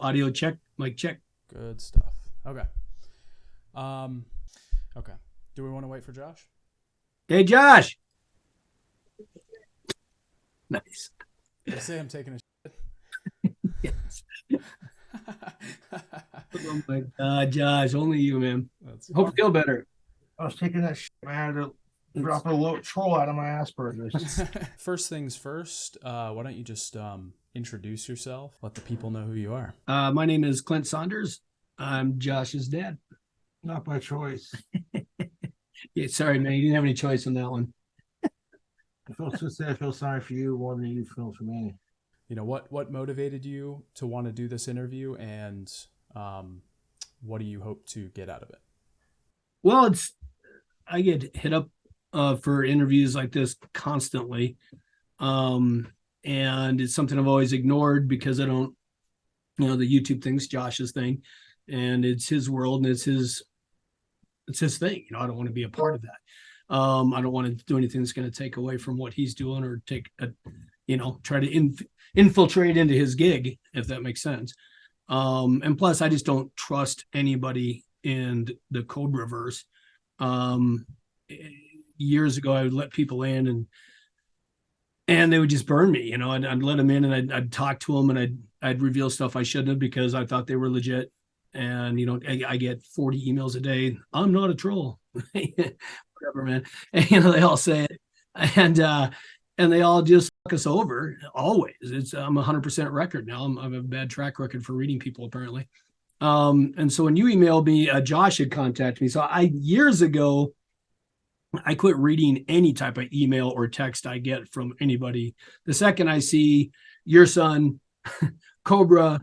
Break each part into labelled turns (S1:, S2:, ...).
S1: audio check, mic check.
S2: Good stuff. Okay. Okay. Do we want to wait for Josh?
S1: Hey, Josh. Nice.
S2: They say I'm taking a shit.
S1: Yes. Oh my God, Josh, only you, man. Hope you feel better.
S3: I was taking that shit, man. I had to drop a little troll out of my Asperger's.
S2: First things first, why don't you just introduce yourself? Let the people know who you are.
S1: My name is Clint Saunders. I'm Josh's dad.
S3: Not by choice.
S1: Yeah, sorry, man. You didn't have any choice on that one.
S3: I feel sorry for you more than you feel for me.
S2: You know, what motivated you to want to do this interview, and what do you hope to get out of it?
S1: Well, I get hit up for interviews like this constantly. And it's something I've always ignored because I don't, the YouTube thing's Josh's thing, and it's his world and it's his thing. I don't want to be a part of that. I don't want to do anything that's going to take away from what he's doing or try to infiltrate into his gig, if that makes sense. And plus, I just don't trust anybody in the Cobraverse. Years ago, I would let people in and they would just burn me. I'd let them in and I'd talk to them and I'd reveal stuff I shouldn't have because I thought they were legit. And, I get 40 emails a day. I'm not a troll. Whatever, man. And, they all say it. And they all just fuck us over always. I'm 100% record now. I have a bad track record for reading people, apparently. And so when you emailed me, Josh had contacted me. So years ago, I quit reading any type of email or text I get from anybody. The second I see your son, Cobra,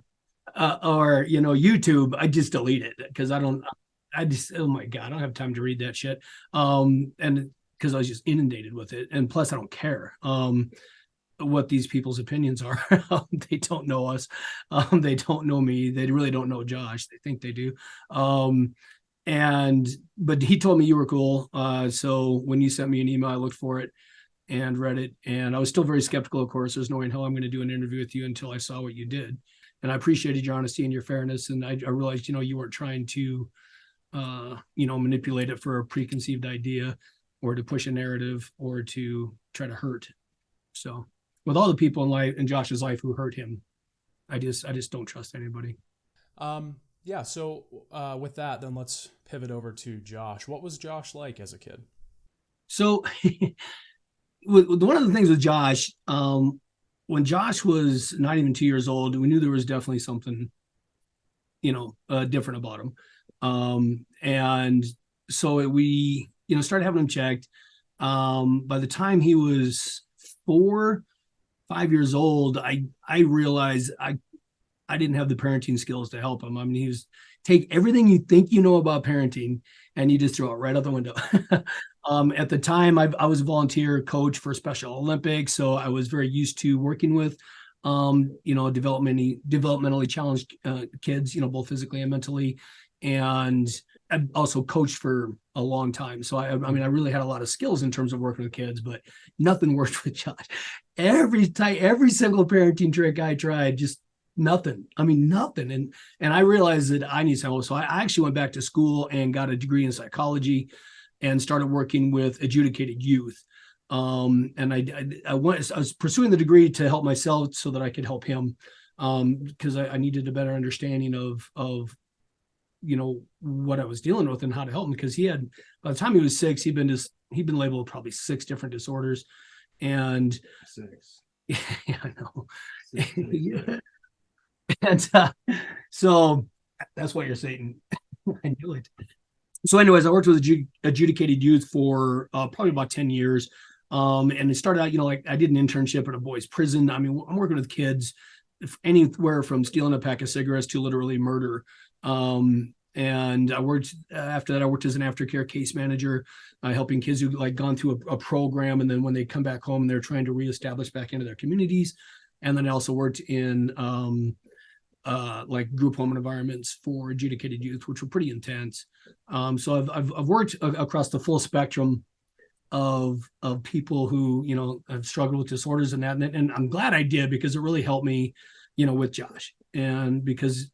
S1: or YouTube, I just delete it because oh my God, I don't have time to read that shit. And because I was just inundated with it, and plus I don't care what these people's opinions are. They don't know us. They don't know me. They really don't know Josh. They think they do. But he told me you were cool. So when you sent me an email, I looked for it and read it, and I was still very skeptical. Of course, there's no way in hell I'm going to do an interview with you until I saw what you did. And I appreciated your honesty and your fairness. And I realized, you weren't trying to, manipulate it for a preconceived idea or to push a narrative or to try to hurt. So with all the people in Josh's life who hurt him, I just don't trust anybody.
S2: Yeah. So with that, then let's pivot over to Josh. What was Josh like as a kid? So
S1: one of the things with Josh, when Josh was not even 2 years old, we knew there was definitely something, different about him. And so we, started having him checked. By the time he was 4-5 years old, I realized I didn't have the parenting skills to help him. I mean, he was take everything you think you know about parenting and you just throw it right out the window. At the time, I was a volunteer coach for Special Olympics, so I was very used to working with, developmentally challenged kids, both physically and mentally. And I also coached for a long time. So I really had a lot of skills in terms of working with kids, but nothing worked with Josh. Every single parenting trick I tried, just nothing. Nothing. And I realized that I need some help. So I actually went back to school and got a degree in psychology and started working with adjudicated youth. And I was pursuing the degree to help myself so that I could help him, because I needed a better understanding of what I was dealing with and how to help him, because by the time he was 6, he'd been labeled probably 6 different disorders. And
S3: 6.
S1: Yeah, I know. Yeah. And so that's why you're Satan. I knew it. So anyways, I worked with adjudicated youth for probably about 10 years. And it started out, I did an internship at a boys' prison. I'm working with kids anywhere from stealing a pack of cigarettes to literally murder. And after that, I worked as an aftercare case manager, helping kids who gone through a program. And then when they come back home, they're trying to reestablish back into their communities. And then I also worked in group home environments for adjudicated youth, which were pretty intense. So I've worked across the full spectrum of people who, have struggled with disorders and that. And I'm glad I did, because it really helped me, with Josh. And because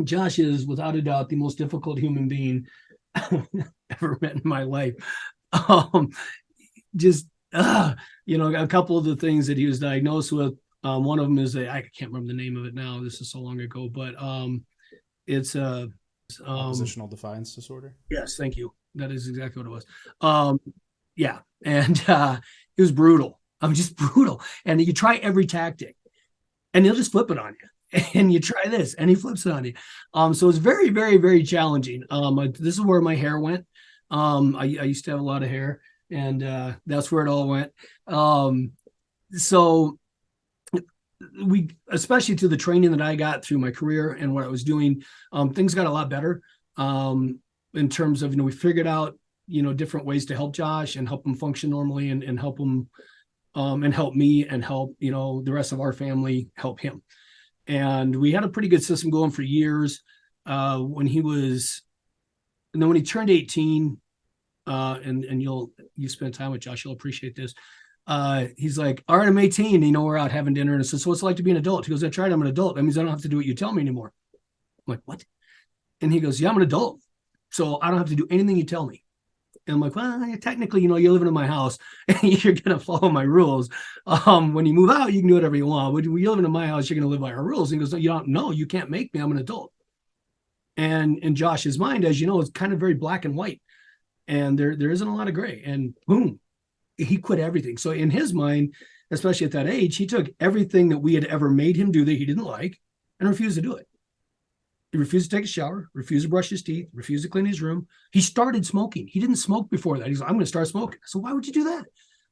S1: Josh is without a doubt the most difficult human being ever met in my life. Um, just, a couple of the things that he was diagnosed with. One of them is I can't remember the name of it now. This is so long ago, but it's a
S2: Oppositional defiance disorder.
S1: Yes, thank you. That is exactly what it was. Yeah, and it was brutal. I'm just brutal, and you try every tactic, and he'll just flip it on you. And you try this, and he flips it on you. So it's very, very, very challenging. This is where my hair went. I used to have a lot of hair, and that's where it all went. So we, especially through the training that I got through my career and what I was doing, things got a lot better. In terms of, we figured out, different ways to help Josh and help him function normally, and help him, and help me, and help, the rest of our family help him. And we had a pretty good system going for years. When he turned 18, and you spend time with Josh, you'll appreciate this. He's like, all right, I'm 18, we're out having dinner. And I said, so what's it like to be an adult? He goes, I tried, I'm an adult. That means I don't have to do what you tell me anymore. I'm like, what? And he goes, yeah, I'm an adult, so I don't have to do anything you tell me. And I'm like, well, technically, you're living in my house and you're going to follow my rules. When you move out, you can do whatever you want. When you're living in my house, you're going to live by our rules. And he goes, no, you can't make me. I'm an adult. And in Josh's mind, as you know, it's kind of very black and white. And there isn't a lot of gray. And boom, he quit everything. So in his mind, especially at that age, he took everything that we had ever made him do that he didn't like and refused to do it. He refused to take a shower, refused to brush his teeth, refused to clean his room. He started smoking. He didn't smoke before that. He's like, I'm going to start smoking. So why would you do that?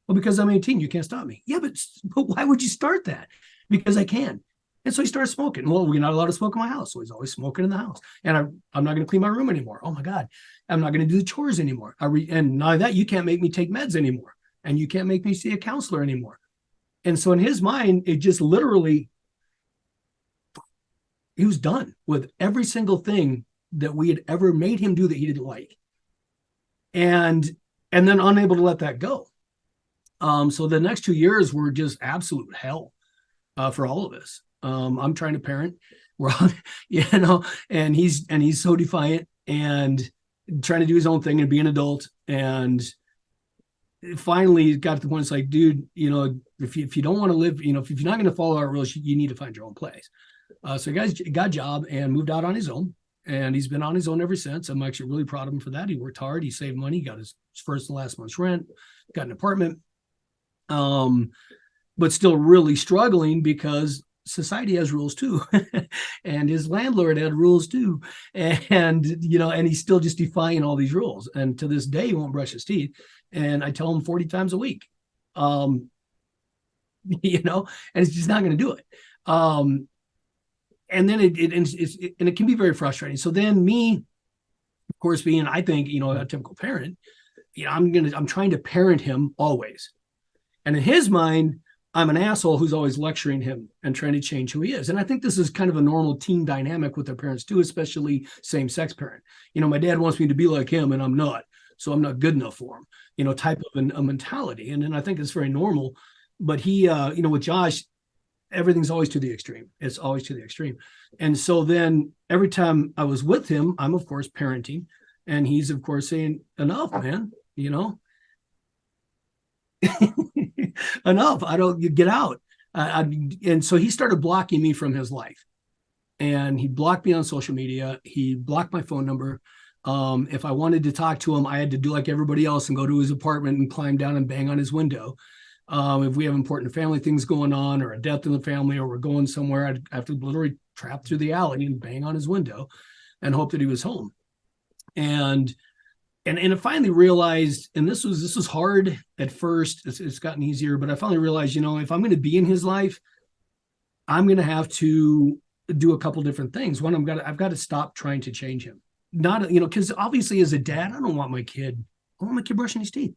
S1: Well, because I'm 18, you can't stop me. Yeah, but why would you start that? Because I can. And so he started smoking. Well, we're not allowed to smoke in my house. So he's always smoking in the house. And I'm not going to clean my room anymore. Oh my God. I'm not going to do the chores anymore. And not that, you can't make me take meds anymore. And you can't make me see a counselor anymore. And so in his mind, it just literally, he was done with every single thing that we had ever made him do that he didn't like. And then unable to let that go. So the next 2 years were just absolute hell for all of us. I'm trying to parent. We're all, and he's so defiant and trying to do his own thing and be an adult. And finally it got to the point, it's like, dude, if you don't want to live, if you're not going to follow our rules, you need to find your own place. So the guy got a job and moved out on his own, and he's been on his own ever since. I'm actually really proud of him for that. He worked hard. He saved money, got his first and last month's rent, got an apartment, but still really struggling because society has rules too. And his landlord had rules too. And he's still just defying all these rules. And to this day, he won't brush his teeth. And I tell him 40 times a week, and it's just not going to do it. And then it can be very frustrating. So then me, of course, being, I think, a typical parent, I'm trying to parent him always. And in his mind, I'm an asshole who's always lecturing him and trying to change who he is. And I think this is kind of a normal teen dynamic with their parents too, especially same-sex parent. My dad wants me to be like him and I'm not, so I'm not good enough for him, type of a mentality. And I think it's very normal. But he, with Josh, everything's always to the extreme. It's always to the extreme. And so then every time I was with him, I'm of course parenting, and he's of course saying, enough, man, enough. You get out. And so he started blocking me from his life, and he blocked me on social media. He blocked my phone number. If I wanted to talk to him, I had to do like everybody else and go to his apartment and climb down and bang on his window. If we have important family things going on, or a death in the family, or we're going somewhere, I'd have to literally trap through the alley and bang on his window and hope that he was home. And I finally realized, and this was hard at first, it's gotten easier, but I finally realized, if I'm going to be in his life, I'm going to have to do a couple different things. One, I've got to stop trying to change him. Not, because obviously as a dad, I want my kid brushing his teeth.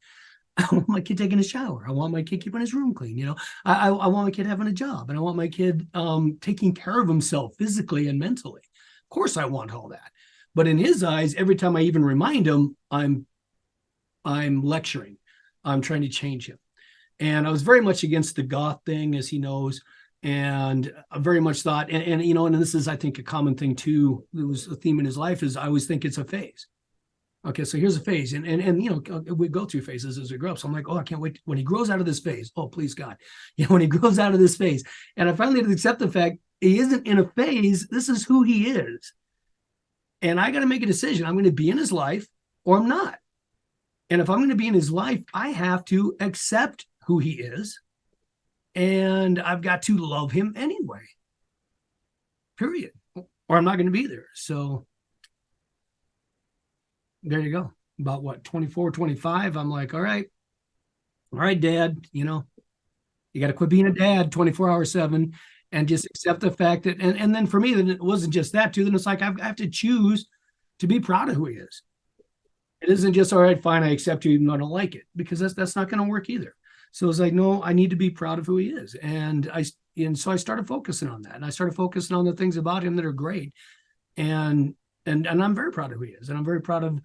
S1: I want my kid taking a shower. I want my kid keeping his room clean. I want my kid having a job, and I want my kid taking care of himself physically and mentally. Of course, I want all that. But in his eyes, every time I even remind him, I'm lecturing. I'm trying to change him. And I was very much against the goth thing, as he knows. And I very much thought, and you know, and this is, I think, a common thing too. It was a theme in his life is I always think it's a phase. Okay, so here's a phase, and you know, we go through phases as we grow up. So I'm like, oh, I can't wait when he grows out of this phase. Oh, please God, you know, when he grows out of this phase, and I finally had to accept the fact he isn't in a phase. This is who he is, and I got to make a decision. I'm going to be in his life, or I'm not. And if I'm going to be in his life, I have to accept who he is, and I've got to love him anyway. Period. Or I'm not going to be there. So there you go. About what, 24, 25. I'm like, all right, dad, you know, you got to quit being a dad 24/7 and just accept the fact that, and then for me, then it wasn't just that too. Then it's like, I have to choose to be proud of who he is. It isn't just, all right, fine, I accept you even though I don't like it, because that's not going to work either. So it's like, no, I need to be proud of who he is. And so I started focusing on that. And I started focusing on the things about him that are great. And I'm very proud of who he is. And I'm very proud of,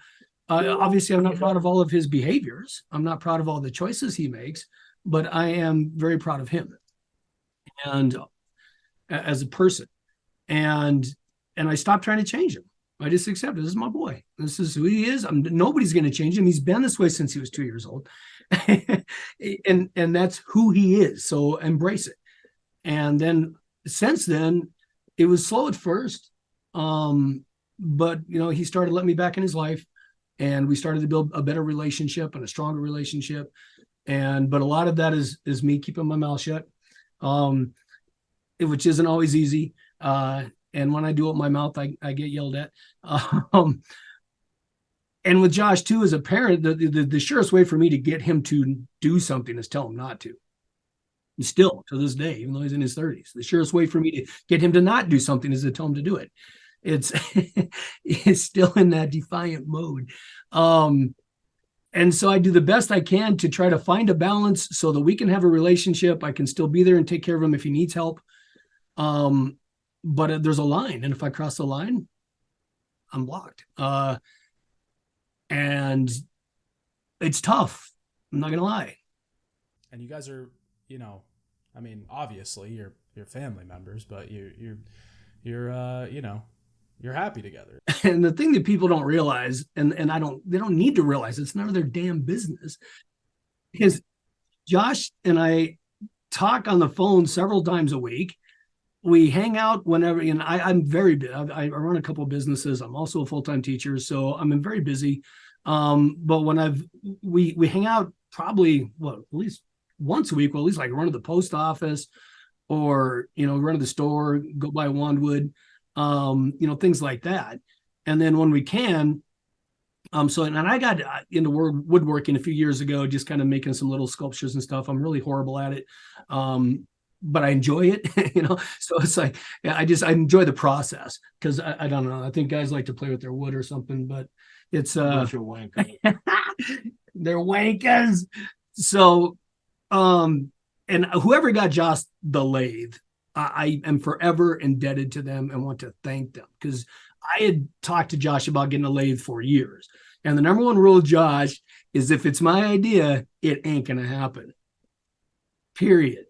S1: obviously, I'm not proud of all of his behaviors. I'm not proud of all the choices he makes, but I am very proud of him and as a person. And I stopped trying to change him. I just accepted, this is my boy. This is who he is. Nobody's going to change him. He's been this way since he was 2 years old. and that's who he is. So embrace it. And then since then, it was slow at first. But you know, he started letting me back in his life, and we started to build a better relationship and a stronger relationship. But a lot of that is me keeping my mouth shut, which isn't always easy. And when I do it with my mouth, I get yelled at. And with Josh too, as a parent, the surest way for me to get him to do something is tell him not to. And still to this day, even though he's in his 30s, the surest way for me to get him to not do something is to tell him to do it. It's still in that defiant mode. And so I do the best I can to try to find a balance so that we can have a relationship. I can still be there and take care of him if he needs help. But there's a line. And if I cross the line, I'm blocked. And it's tough. I'm not going to lie.
S2: And you guys are, you know, I mean, obviously you're family members, but you're you know, you're happy together.
S1: And the thing that people don't realize, and they don't need to realize, it's none of their damn business, is Josh and I talk on the phone several times a week. We hang out whenever, and I'm very busy. I run a couple of businesses. I'm also a full-time teacher, so I'm very busy. But when we hang out probably, at least once a week, at least like run to the post office or, you know, run to the store, go by Wandwood, you know, things like that. And then when we can, and I got into woodworking a few years ago, just kind of making some little sculptures and stuff. I'm really horrible at it. But I enjoy it, you know? So it's like, I enjoy the process, because I don't know. I think guys like to play with their wood or something, but it's, they're wankers. So, and whoever got Josh the lathe, I am forever indebted to them and want to thank them, because I had talked to Josh about getting a lathe for years. And the number one rule of Josh is, if it's my idea, it ain't going to happen. Period.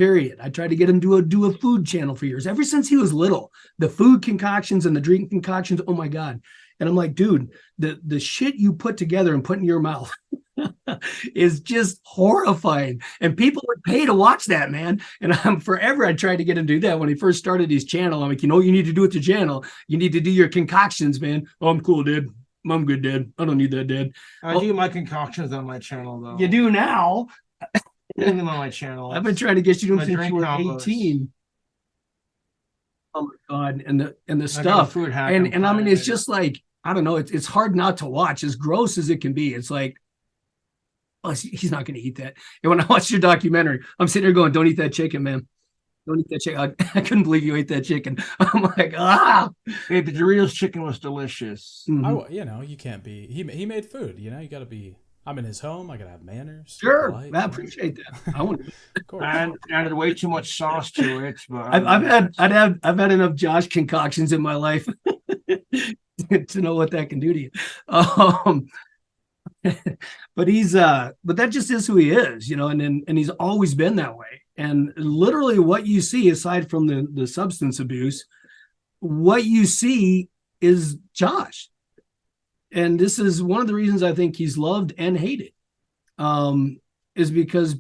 S1: I tried to get him to do a food channel for years. Ever since he was little, the food concoctions and the drink concoctions, oh my God. And I'm like, dude, the shit you put together and put in your mouth is just horrifying. And people would pay to watch that, man. And I tried to get him to do that when he first started his channel. I'm like, you know what you need to do with the channel? You need to do your concoctions, man. Oh, I'm cool, dude. I'm good, Dad. I don't need that, Dad.
S3: I do my concoctions on my channel, though.
S1: You do now.
S3: Them on my channel.
S1: I've been trying to get you to them since you were
S3: combos.
S1: 18. Oh my God. And the stuff. And I mean, it's just like, I don't know. It's hard not to watch, as gross as it can be. It's like, oh, he's not going to eat that. And when I watched your documentary, I'm sitting there going, don't eat that chicken, man. Don't eat that chicken. I couldn't believe you ate that chicken. I'm like,
S3: Hey, the Doritos chicken was delicious.
S2: Mm-hmm. You know, you can't be, he made food, you know, you got to be, I'm in his home. I gotta have manners.
S1: Sure, polite, I appreciate that. I want
S3: to. And added way too much sauce to it. But
S1: I've had enough Josh concoctions in my life to know what that can do to you. But that just is who he is, you know. And he's always been that way. And literally what you see, aside from the substance abuse, what you see is Josh. And this is one of the reasons I think he's loved and hated, is because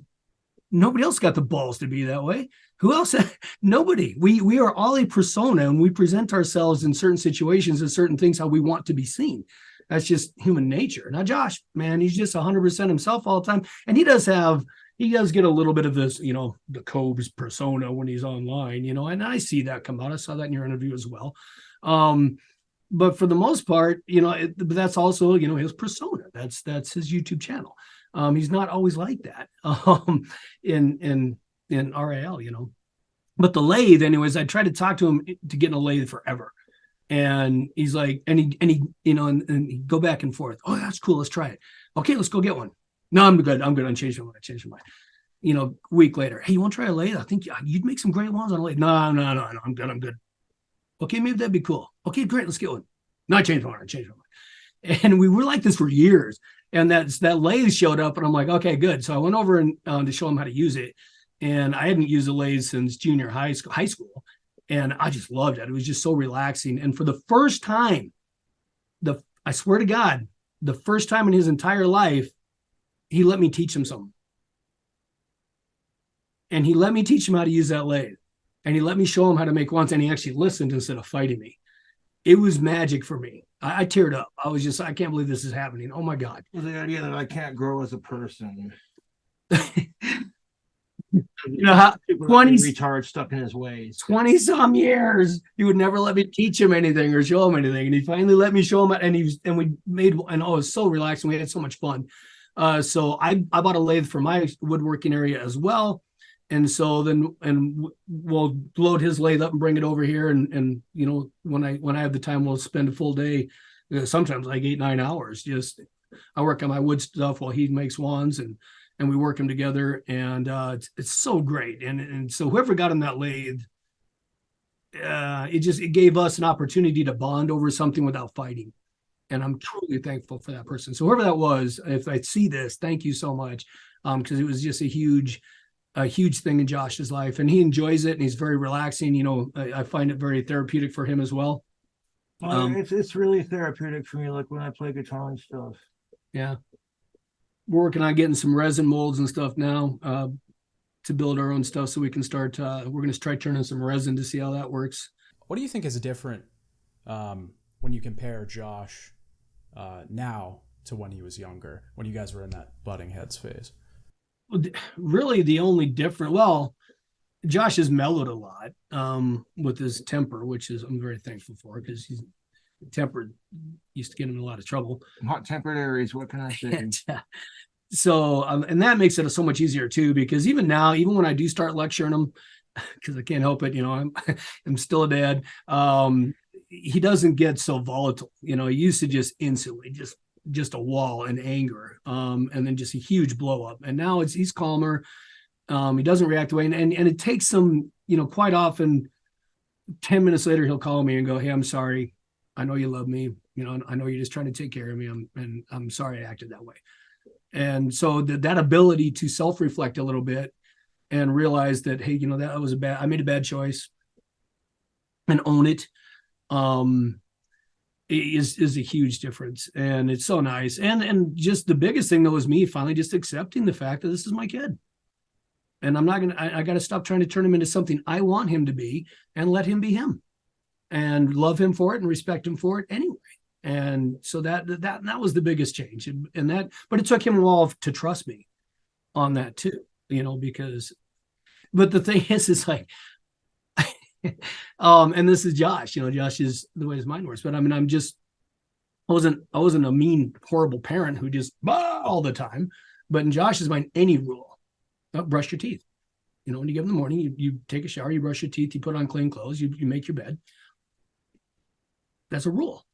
S1: nobody else got the balls to be that way. Who else? Nobody. We are all a persona, and we present ourselves in certain situations and certain things how we want to be seen. That's just human nature. Now, Josh, man, he's just 100% himself all the time. And he does get a little bit of this, the Cobes persona when he's online, and I see that come out. I saw that in your interview as well. But for the most part, that's also, his persona. That's his YouTube channel. He's not always like that in RAL, But the lathe, anyways, I tried to talk to him to get in a lathe forever. And he's like, and he go back and forth. Oh, that's cool. Let's try it. Okay, let's go get one. No, I'm good. I changed my mind. I changed my mind. Week later, hey, you want to try a lathe? I think you'd make some great ones on a lathe. No, I'm good. Okay, maybe that'd be cool. Okay, great. Let's get one. No, I changed my mind. And we were like this for years. And that lathe showed up, and I'm like, okay, good. So I went over and to show him how to use it. And I hadn't used a lathe since junior high school. And I just loved it. It was just so relaxing. And for the first time, I swear to God, the first time in his entire life, he let me teach him something. And he let me teach him how to use that lathe. And he let me show him how to make ones. And he actually listened instead of fighting me. It was magic for me. I teared up. I was just, I can't believe this is happening. Oh my God.
S3: Well, the idea that I can't grow as a person.
S1: How 20
S3: retard stuck in his ways.
S1: 20 some years, he would never let me teach him anything or show him anything. And he finally let me show him it. And it was so relaxing. We had so much fun. So I bought a lathe for my woodworking area as well. And so then, we'll load his lathe up and bring it over here. And when I have the time, we'll spend a full day, sometimes like 8-9 hours. Just, I work on my wood stuff while he makes wands, and we work them together. And it's so great. And so whoever got him that lathe, it gave us an opportunity to bond over something without fighting. And I'm truly thankful for that person. So whoever that was, if I see this, thank you so much. Because it was just a huge thing in Josh's life, and he enjoys it, and he's very relaxing. I find it very therapeutic for him as well.
S3: It's really therapeutic for me, like when I play guitar and stuff.
S1: Yeah. We're working on getting some resin molds and stuff now to build our own stuff, so we can start. We're going to try turning some resin to see how that works.
S2: What do you think is different when you compare Josh now to when he was younger, when you guys were in that butting heads phase?
S1: Really, the only different, Josh has mellowed a lot with his temper, which is I'm very thankful for, because he's tempered, used to get him in a lot of trouble.
S3: Hot-tempered Aries, what can I say?
S1: So, and that makes it so much easier too, because even now, even when I do start lecturing him, because I can't help it, I'm still a dad. He doesn't get so volatile. He used to just instantly just a wall and anger, and then just a huge blow up. And now he's calmer. He doesn't react away, and it takes some, quite often 10 minutes later, he'll call me and go, hey, I'm sorry. I know you love me. I know you're just trying to take care of me. And I'm sorry I acted that way. And so that ability to self-reflect a little bit and realize that, hey, that was I made a bad choice, and own it. Is a huge difference, and it's so nice. And just the biggest thing though is me finally just accepting the fact that this is my kid, and I got to stop trying to turn him into something I want him to be, and let him be him, and love him for it and respect him for it anyway. And so that was the biggest change, but it took him a while to trust me on that too, but the thing is like, and this is Josh, Josh is the way his mind works. But I mean, I wasn't a mean, horrible parent who just all the time. But in Josh's mind, any rule, brush your teeth. When you get up in the morning, you take a shower, you brush your teeth, you put on clean clothes, you make your bed. That's a rule.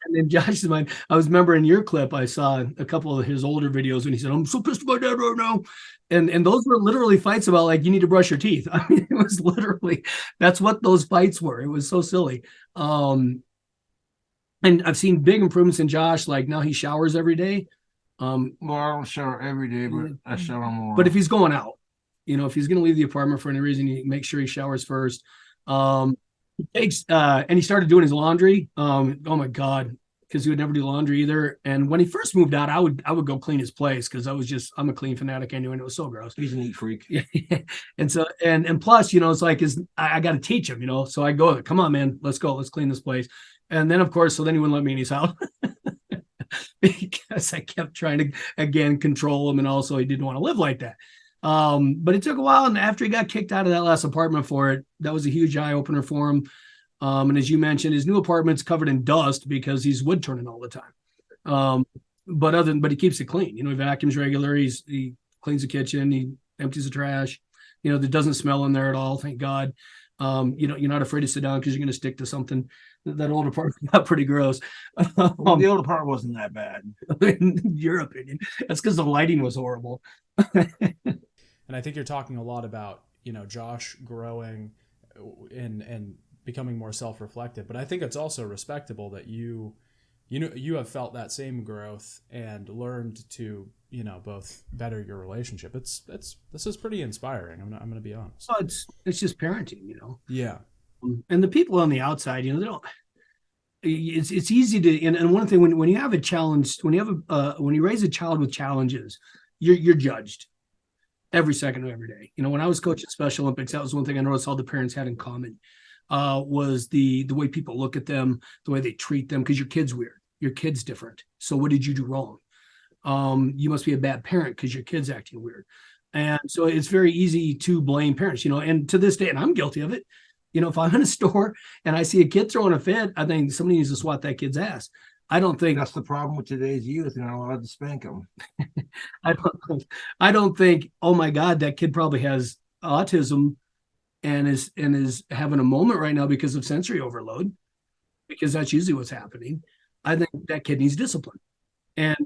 S1: And in Josh's mind, I remember in your clip, I saw a couple of his older videos, and he said, I'm so pissed at my dad right now. And those were literally fights about, like, you need to brush your teeth. I mean, it was literally, that's what those fights were. It was so silly. And I've seen big improvements in Josh. Like, now he showers every day.
S3: Well, I don't shower every day, but I shower more.
S1: But if he's going out, if he's going to leave the apartment for any reason, he make sure he showers first. He takes and he started doing his laundry. Oh my God, because he would never do laundry either. And when he first moved out, I would go clean his place because I'm a clean fanatic anyway, and it was so gross.
S3: He's a neat freak.
S1: Yeah. And so and plus, it's like I got to teach him, so I go, come on, man, let's go, let's clean this place. And then of course, so then he wouldn't let me in his house because I kept trying to again control him, and also he didn't want to live like that. But it took a while, and after he got kicked out of that last apartment for it, that was a huge eye opener for him. And as you mentioned, his new apartment's covered in dust because he's wood turning all the time. But he keeps it clean. He vacuums regular. He cleans the kitchen. He empties the trash. That doesn't smell in there at all. Thank God. You're not afraid to sit down because you're going to stick to something. That old apartment got pretty gross.
S3: The old apartment wasn't that bad.
S1: In your opinion, that's because the lighting was horrible.
S2: And I think you're talking a lot about, Josh growing and becoming more self-reflective, but I think it's also respectable that you have felt that same growth and learned to, both better your relationship. This is pretty inspiring. I'm going to be honest.
S1: Oh, it's just parenting,
S2: Yeah.
S1: And the people on the outside, they don't. It's easy to, and one thing when you have a challenge, when you raise a child with challenges, you're judged every second of every day. When I was coaching Special Olympics, that was one thing I noticed all the parents had in common, was the way people look at them, the way they treat them, because your kid's weird, your kid's different. So what did you do wrong? You must be a bad parent because your kid's acting weird. And so it's very easy to blame parents, and to this day, and I'm guilty of it. If I'm in a store and I see a kid throwing a fit, I think somebody needs to swat that kid's ass. I don't think
S3: that's the problem with today's youth. You're not allowed to spank them.
S1: I don't think, oh my God, that kid probably has autism and is having a moment right now because of sensory overload, because that's usually what's happening. I think that kid needs discipline. And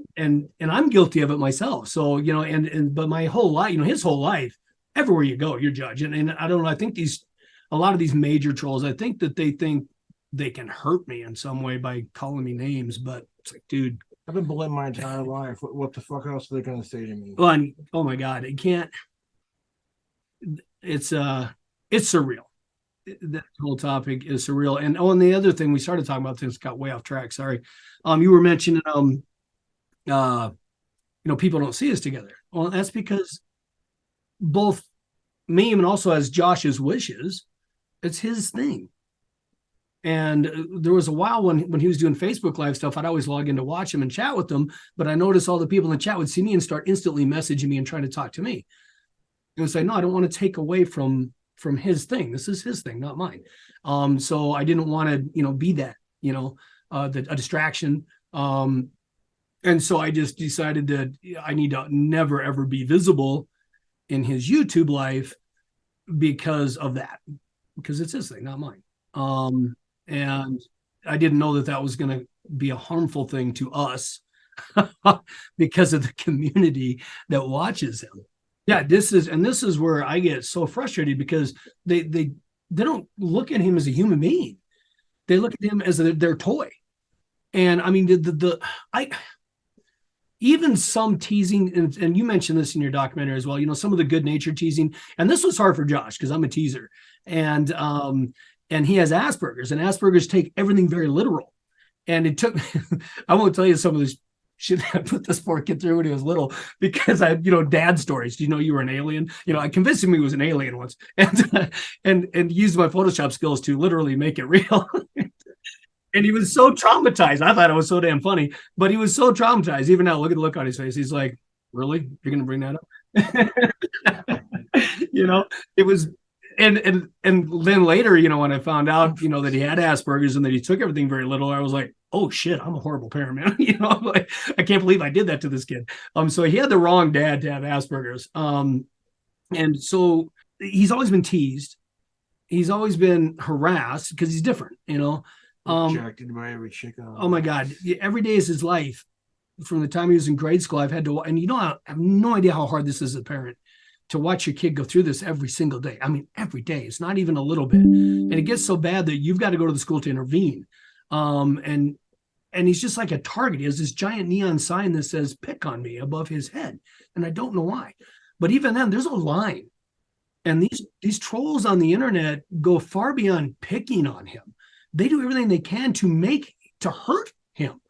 S1: I'm guilty of it myself. So, but my whole life, his whole life, everywhere you go, you're judged. And I don't know, I think a lot of these major trolls, I think that they think they can hurt me in some way by calling me names, but it's like, dude,
S3: I've been bullied my entire life. What the fuck else are they going to say to me?
S1: Well, and, oh my God, it can't. It's surreal. That whole topic is surreal. And the other thing we started talking about, things got way off track. Sorry. You were mentioning, people don't see us together. Well, that's because both me and also as Josh's wishes, it's his thing. And there was a while when he was doing Facebook Live stuff, I'd always log in to watch him and chat with them. But I noticed all the people in the chat would see me and start instantly messaging me and trying to talk to me. It would say, no, I don't want to take away from his thing. This is his thing, not mine. So I didn't want to, be that, a distraction. And so I just decided that I need to never, ever be visible in his YouTube life because of that, because it's his thing, not mine. And I didn't know that was going to be a harmful thing to us because of the community that watches him. Yeah, this is where I get so frustrated, because they don't look at him as a human being. They look at him as their toy. And I mean, even some teasing, and you mentioned this in your documentary as well, some of the good natured teasing. And this was hard for Josh because I'm a teaser. And he has Asperger's, and Asperger's take everything very literal. And it took, I won't tell you some of this shit I put this poor kid through when he was little, because I, dad stories. Do you know you were an alien? I convinced him he was an alien once, and used my Photoshop skills to literally make it real. And he was so traumatized. I thought it was so damn funny, but he was so traumatized. Even now, look at the look on his face. He's like, really? You're going to bring that up? It was, and then later, when I found out, that he had Asperger's and that he took everything very little, I was like, oh shit, I'm a horrible parent, man. I'm like, I can't believe I did that to this kid. So he had the wrong dad to have Asperger's. And so he's always been teased. He's always been harassed because he's different,
S3: Rejected by every chick.
S1: Oh my God. Every day is his life. From the time he was in grade school, I've had to, and I have no idea how hard this is as a parent, to watch your kid go through this every single day. I mean, every day. It's not even a little bit. And it gets so bad that you've got to go to the school to intervene. And he's just like a target. He has this giant neon sign that says "pick on me" above his head. And I don't know why. But even then, there's a line. And these trolls on the internet go far beyond picking on him. They do everything they can to hurt him.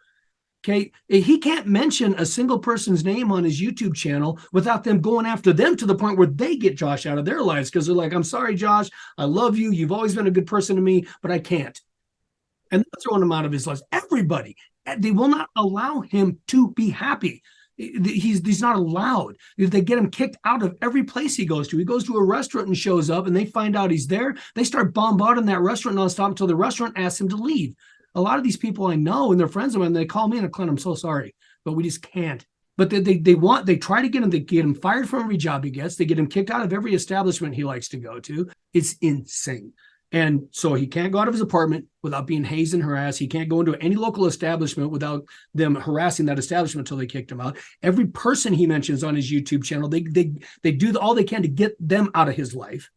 S1: Okay. He can't mention a single person's name on his YouTube channel without them going after them to the point where they get Josh out of their lives because they're like, I'm sorry, Josh. I love you. You've always been a good person to me, but I can't. And they're throwing him out of his life. Everybody. They will not allow him to be happy. He's not allowed. They get him kicked out of every place he goes to. He goes to a restaurant and shows up and they find out he's there. They start bombarding that restaurant nonstop until the restaurant asks him to leave. A lot of these people I know and they're friends of mine, they call me and Clint, I'm so sorry, but we just can't. But they try to get him, they get him fired from every job he gets. They get him kicked out of every establishment he likes to go to. It's insane. And so he can't go out of his apartment without being hazed and harassed. He can't go into any local establishment without them harassing that establishment until they kicked him out. Every person he mentions on his YouTube channel, they do all they can to get them out of his life.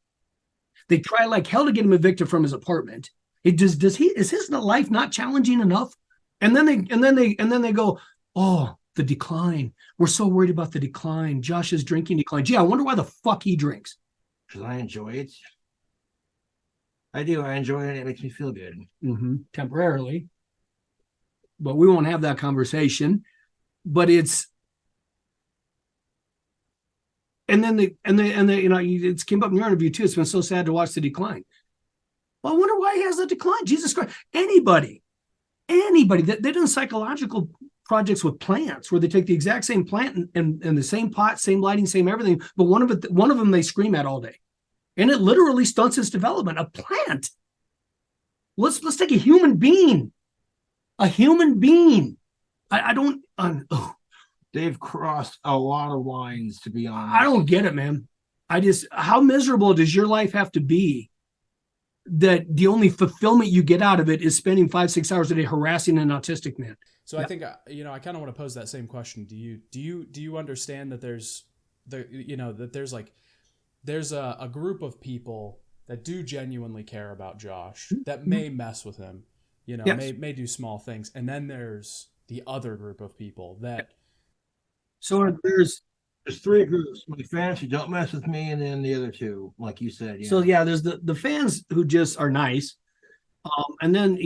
S1: They try like hell to get him evicted from his apartment. Is his life not challenging enough? And then they go, oh, the decline. We're so worried about the decline. Josh's drinking decline. Gee, I wonder why the fuck he drinks.
S3: Because I enjoy it. I do. I enjoy it. It makes me feel good.
S1: Temporarily. But we won't have that conversation. But it's, and then it's came up in your interview too. It's been so sad to watch the decline. Well, I wonder why he has a decline. Jesus Christ. Anybody that they done psychological projects with plants where they take the exact same plant and the same pot, same lighting, same everything, but one of them they scream at all day. And it literally stunts its development. A plant. Let's take a human being. A human being. I don't.
S3: They've crossed a lot of lines, to be honest.
S1: I don't get it, man. How miserable does your life have to be that the only fulfillment you get out of it is spending 5-6 hours a day harassing an autistic man?
S2: So I think, I kind of want to pose that same question to you. Do you understand that there's a group of people that do genuinely care about Josh, that may mess with him, yes, may do small things. And then there's the other group of people that.
S1: So there's
S3: three groups: my fans who don't mess with me, and then the other two, like you said. Yeah.
S1: So yeah, there's the fans who just are nice, and then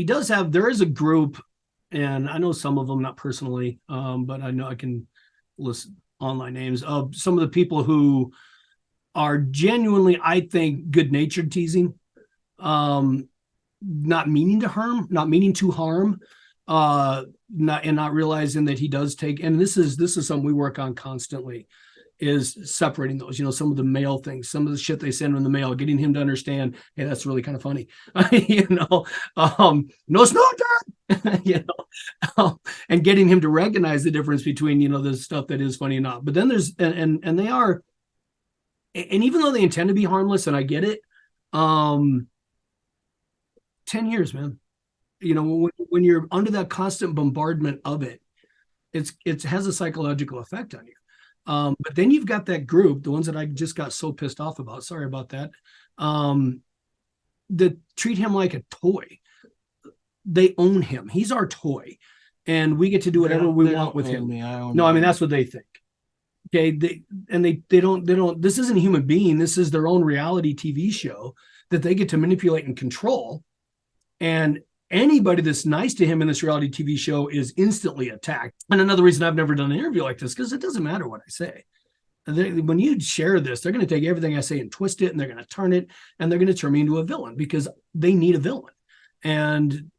S1: there is a group, and I know some of them, not personally, but I know I can list online names of some of the people who are genuinely, I think, good-natured teasing, not meaning to harm, not realizing that he does take. And this is something we work on constantly, is separating those. Some of the mail things, some of the shit they send in the mail, getting him to understand, hey, that's really kind of funny. No, it's not that. And getting him to recognize the difference between the stuff that is funny and not. But then there's and they are. And even though they intend to be harmless, and I get it, 10 years, man. When you're under that constant bombardment of it, it has a psychological effect on you. But then you've got that group, the ones that I just got so pissed off about. Sorry about that. That treat him like a toy. They own him. He's our toy, and we get to do whatever we want with him. That's what they think. Okay, they don't. This isn't a human being. This is their own reality TV show that they get to manipulate and control. And anybody that's nice to him in this reality TV show is instantly attacked. And another reason I've never done an interview like this, because it doesn't matter what I say. When you share this, they're going to take everything I say and twist it, and they're going to turn it, and they're going to turn me into a villain because they need a villain, and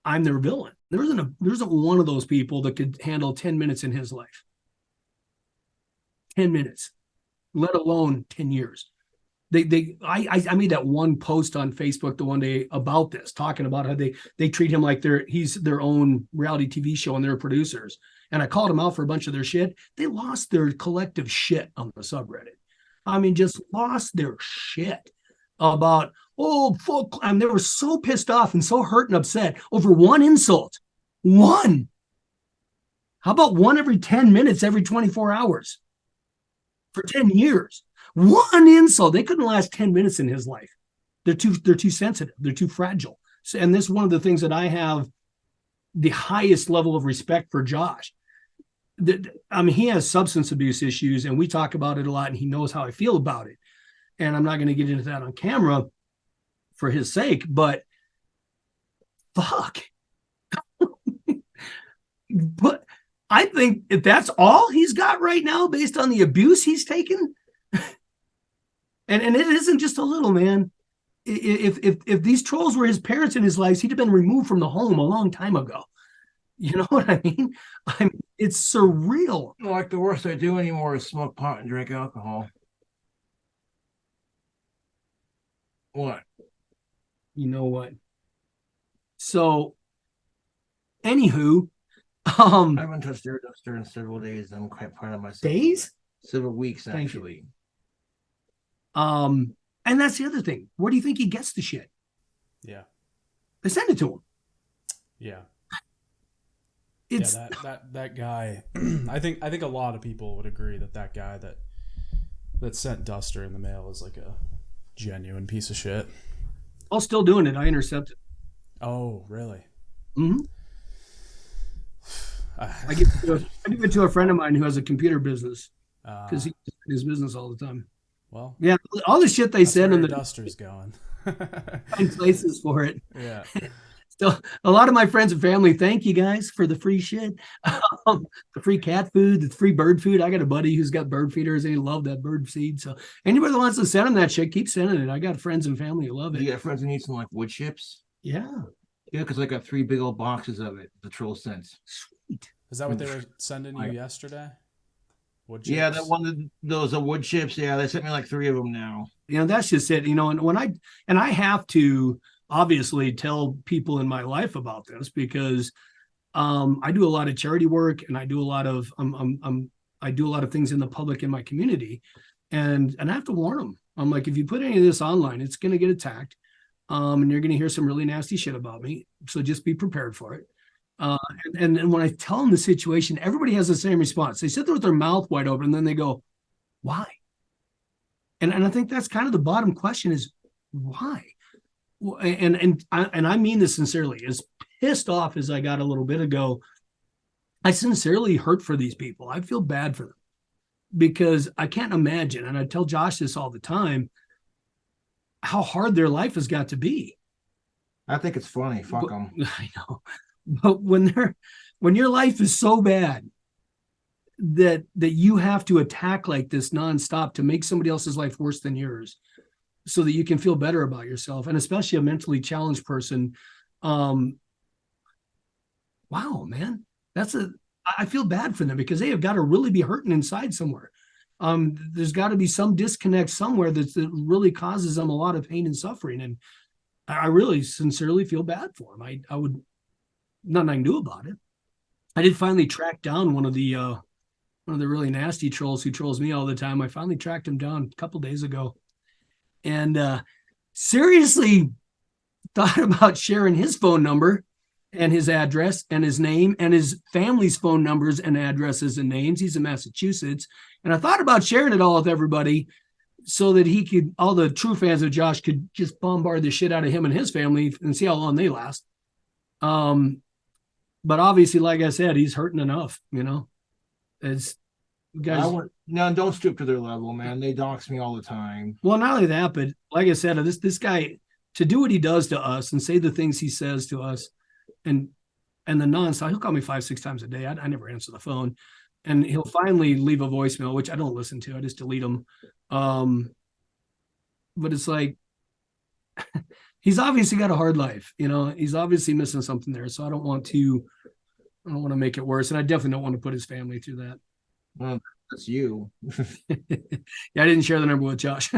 S1: I'm their villain. There isn't one of those people that could handle 10 minutes in his life. 10 minutes, let alone 10 years. I made that one post on Facebook the one day about this, talking about how they treat him like he's their own reality TV show and they're producers. And I called them out for a bunch of their shit. They lost their collective shit on the subreddit. Just lost their shit about, fuck. They were so pissed off and so hurt and upset over one insult. One. How about one every 10 minutes, every 24 hours? For 10 years, one insult. They couldn't last 10 minutes in his life. They're too sensitive. They're too fragile. So, and this is one of the things that I have the highest level of respect for Josh. He has substance abuse issues, and we talk about it a lot, and he knows how I feel about it. and I'm not going to get into that on camera for his sake, but fuck. But I think if that's all he's got right now, based on the abuse he's taken, and it isn't just a little, man. If these trolls were his parents in his life, he'd have been removed from the home a long time ago. You know what I mean? It's surreal.
S3: Like the worst I do anymore is smoke pot and drink alcohol. What?
S1: You know what? So, anywho,
S3: I haven't touched their duster in several days. I'm quite proud of myself.
S1: days?
S3: Several weeks,
S1: Thank you.
S3: actually.
S1: And that's the other thing. Where do you think he gets the shit?
S2: Yeah.
S1: They send it to him.
S2: Yeah.
S1: It's
S2: that guy. I think a lot of people would agree that guy that sent Duster in the mail is like a genuine piece of shit.
S1: all still doing it. I intercepted.
S2: Oh, really?
S1: Mm-hmm. I give it to a friend of mine who has a computer business because he's in his business all the time.
S2: Well,
S1: yeah, all the shit they send in the
S2: Duster's going.
S1: find places for it.
S2: Yeah.
S1: So a lot of my friends and family, thank you guys for the free shit, the free cat food, the free bird food. I got a buddy who's got bird feeders and he loved that bird seed. So anybody that wants to send him that shit, keep sending it. I got friends and family who love it.
S3: You got friends who need some like wood chips?
S1: Yeah.
S3: Yeah, because I got 3 big old boxes of it. The troll sent.
S1: Sweet.
S2: Is that what they were sending you yesterday? Wood chips?
S3: Yeah, that one, those wood chips. Yeah, they sent me like 3 of them now.
S1: You know, that's just it. You know, and when I have to obviously tell people in my life about this because I do a lot of charity work and I do a lot of I do a lot of things in the public in my community, and I have to warn them. I'm like, if you put any of this online, it's going to get attacked, and you're going to hear some really nasty shit about me. So just be prepared for it. And when I tell them the situation, everybody has the same response. They sit there with their mouth wide open, and then they go, "Why?" And I think that's kind of the bottom question: is why? And I mean this sincerely. As pissed off as I got a little bit ago, I sincerely hurt for these people. I feel bad for them because I can't imagine, and I tell Josh this all the time, how hard their life has got to be.
S3: I think it's funny. Fuck them.
S1: I know, but when your life is so bad that you have to attack like this nonstop to make somebody else's life worse than yours, so that you can feel better about yourself, and especially a mentally challenged person. Wow, man, I feel bad for them because they have got to really be hurting inside somewhere. There's got to be some disconnect somewhere that really causes them a lot of pain and suffering. And I really sincerely feel bad for them. I would, nothing I can do about it. I did finally track down one of the really nasty trolls who trolls me all the time. I finally tracked him down a couple days ago. And seriously thought about sharing his phone number and his address and his name and his family's phone numbers and addresses and names. He's in Massachusetts. And I thought about sharing it all with everybody so that all the true fans of Josh could just bombard the shit out of him and his family and see how long they last. But obviously, like I said, he's hurting enough, you know. It's guys.
S3: No, don't stoop to their level, man. They dox me all the time.
S1: Well, not only that, but like I said, this guy, to do what he does to us and say the things he says to us, and the nonstop, he'll call me 5-6 times a day. I never answer the phone, and he'll finally leave a voicemail, which I don't listen to. I just delete them. But it's like he's obviously got a hard life, you know. He's obviously missing something there. So I don't want to make it worse, and I definitely don't want to put his family through that.
S3: Well, that's you.
S1: Yeah, I didn't share the number with Josh.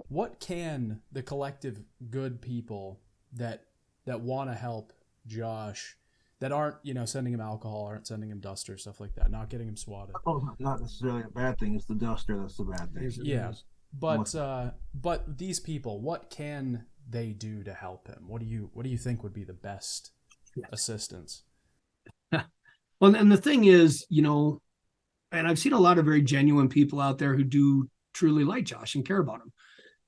S2: What can the collective good people that want to help Josh, that aren't, you know, sending him alcohol, aren't sending him duster, stuff like that, not getting him swatted?
S3: Oh, not necessarily a bad thing. It's the duster that's the bad thing.
S2: Yeah, but these people, what can they do to help him? What do you think would be the best assistance?
S1: Well, and the thing is, you know, and I've seen a lot of very genuine people out there who do truly like Josh and care about him.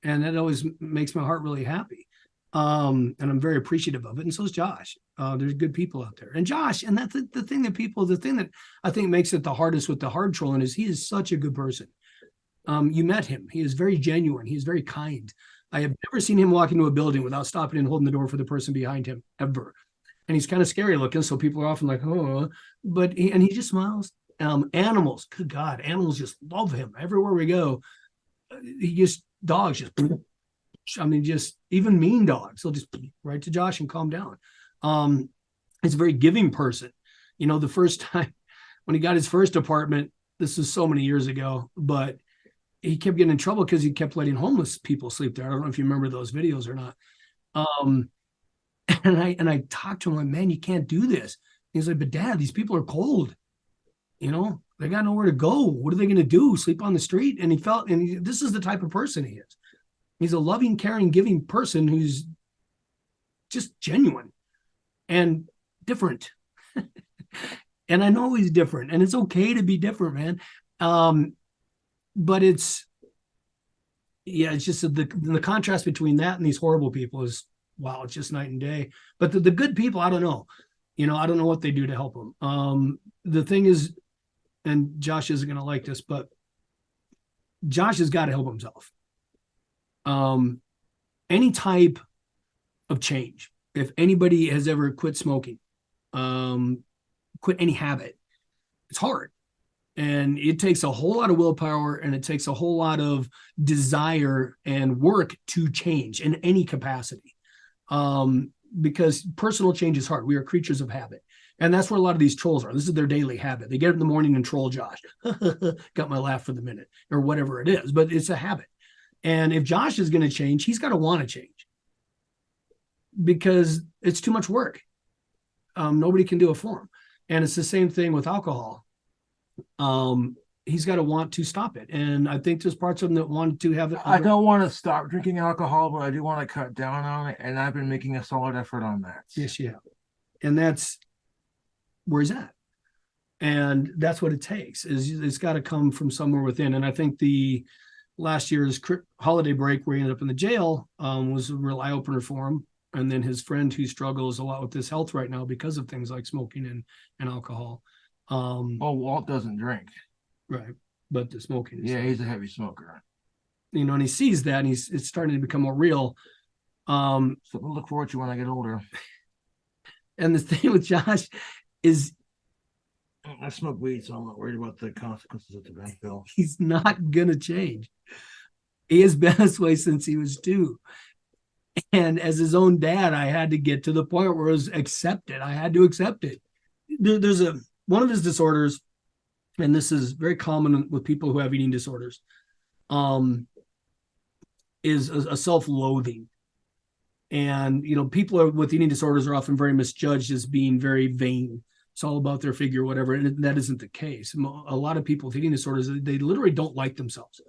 S1: And that always makes my heart really happy. And I'm very appreciative of it. And so is Josh. There's good people out there. And Josh, and that's the thing that I think makes it the hardest with the hard trolling is he is such a good person. You met him. He is very genuine. He is very kind. I have never seen him walk into a building without stopping and holding the door for the person behind him, ever. And he's kind of scary looking, so people are often like, oh, but he just smiles. Animals, good God, animals just love him everywhere we go. Dogs just, I mean, just even mean dogs, they'll just right to Josh and calm down. He's a very giving person. You know, the first time when he got his first apartment, this was so many years ago, but he kept getting in trouble because he kept letting homeless people sleep there. I don't know if you remember those videos or not. And I talked to him like, man, you can't do this. He's like, but Dad, these people are cold. You know, they got nowhere to go. What are they going to do? Sleep on the street? And this is the type of person he is. He's a loving, caring, giving person who's just genuine and different. And I know he's different, and it's okay to be different, man. But it's just the contrast between that and these horrible people is, wow, it's just night and day. But the good people, I don't know. You know, I don't know what they do to help them. The thing is, and Josh isn't going to like this, but Josh has got to help himself. Any type of change, if anybody has ever quit smoking, quit any habit, it's hard. And it takes a whole lot of willpower, and it takes a whole lot of desire and work to change in any capacity. Because personal change is hard. We are creatures of habit. And that's where a lot of these trolls are. This is their daily habit. They get up in the morning and troll Josh. Got my laugh for the minute, or whatever it is, but it's a habit. And if Josh is going to change, he's got to want to change, because it's too much work. Nobody can do it for him. And it's the same thing with alcohol. He's got to want to stop it. And I think there's parts of him that want to have it.
S3: I don't want to stop drinking alcohol, but I do want to cut down on it. And I've been making a solid effort on that.
S1: Yes, yeah. And that's where he's at. And that's what it takes, is it's got to come from somewhere within. And I think the last year's holiday break where he ended up in the jail was a real eye-opener for him. And then his friend, who struggles a lot with his health right now because of things like smoking and alcohol.
S3: Walt doesn't drink.
S1: Right. But the smoking is,
S3: he's a heavy smoker.
S1: You know, and he sees that, and it's starting to become more real.
S3: So we'll look forward to when I get older.
S1: And the thing with Josh is,
S3: I smoke weed, so I'm not worried about the consequences of the bank bill.
S1: He's not gonna change. He has been this way since he was 2. And as his own dad, I had to get to the point where it was accepted. I had to accept it. There's one of his disorders, and this is very common with people who have eating disorders, is a self-loathing. And, you know, people with eating disorders are often very misjudged as being very vain. It's all about their figure, whatever. And that isn't the case. A lot of people with eating disorders, they literally don't like themselves.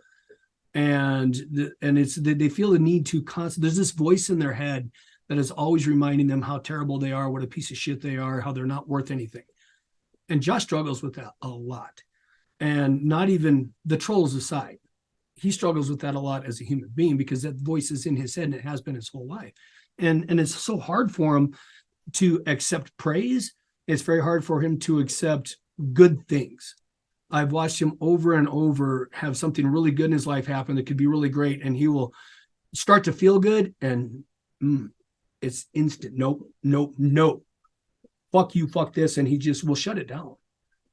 S1: And they feel the need to there's this voice in their head that is always reminding them how terrible they are, what a piece of shit they are, how they're not worth anything. And Josh struggles with that a lot. And not even the trolls aside, he struggles with that a lot as a human being, because that voice is in his head, and it has been his whole life. And it's so hard for him to accept praise. It's very hard for him to accept good things. I've watched him over and over have something really good in his life happen that could be really great, and he will start to feel good, and it's instant. Nope. Fuck you, fuck this. And he just will shut it down,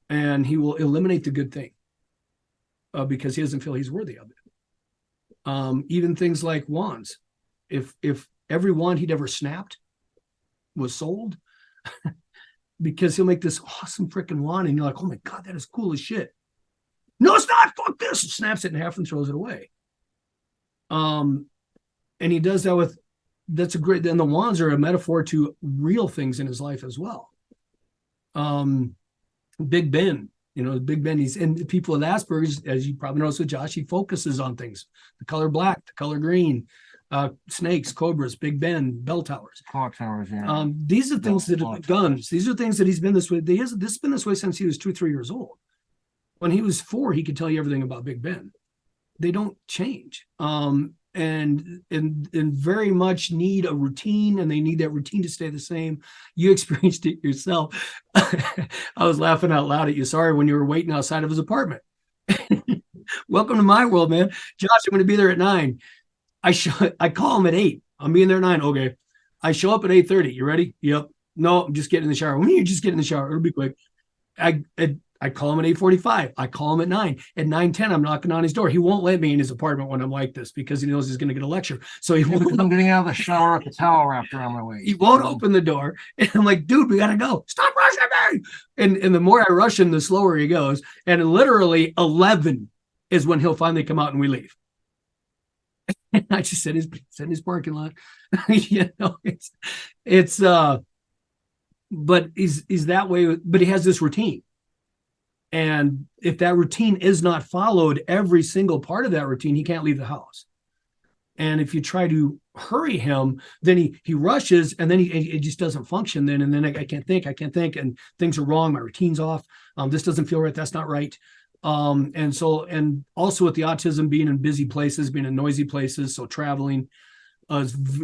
S1: and he will eliminate the good thing because he doesn't feel he's worthy of it. Even things like wands. If every wand he'd ever snapped was sold, because he'll make this awesome freaking wand, and you're like, oh my God, that is cool as shit. No, it's not. Fuck this. Snaps it in half and throws it away. And he does that that's a great, and the wands are a metaphor to real things in his life as well. Big Ben, Big Ben, and people with Asperger's, as you probably noticed with Josh, he focuses on things, the color black, the color green, snakes, cobras, Big Ben, bell towers.
S3: Clock towers, yeah.
S1: These are things guns. These are things that he's been this way. This has been this way since he was 2-3 years old. When he was 4, he could tell you everything about Big Ben. They don't change. And very much need a routine, and they need that routine to stay the same. You experienced it yourself. I was laughing out loud at you. Sorry, when you were waiting outside of his apartment. Welcome to my world, man. Josh, I'm going to be there at 9. I call him at 8. I'm being there at 9. Okay. I show up at 8:30. You ready? Yep. No, I'm just getting in the shower. When you just get in the shower, it'll be quick. I call him at 8:45. I call him at 9. At 9:10, I'm knocking on his door. He won't let me in his apartment when I'm like this because he knows he's going to get a lecture. So he won't.
S3: I'm getting out of the shower with the towel wrapped around my waist.
S1: He won't open the door. And I'm like, dude, we gotta go. Stop rushing me. And the more I rush him, the slower he goes. And literally 11 is when he'll finally come out and we leave. And I just sit in his parking lot. But he's that way, but he has this routine. And if that routine is not followed, every single part of that routine, he can't leave the house. And if you try to hurry him, then he rushes, and then he just doesn't function. And then I can't think, and things are wrong. My routine's off. This doesn't feel right. That's not right. And also with the autism, being in busy places, being in noisy places, so traveling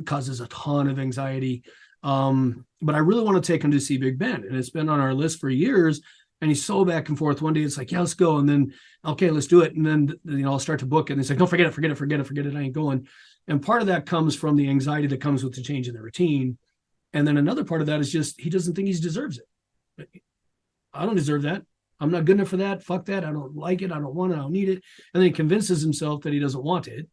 S1: causes a ton of anxiety. But I really want to take him to see Big Ben, and it's been on our list for years. And he's so back and forth. One day it's like, yeah, let's go. And then, okay, let's do it. And then, I'll start to book it. And it's like, no, forget it. I ain't going. And part of that comes from the anxiety that comes with the change in the routine. And then another part of that is just, he doesn't think he deserves it. I don't deserve that. I'm not good enough for that. Fuck that. I don't like it. I don't want it. I don't need it. And then he convinces himself that he doesn't want it.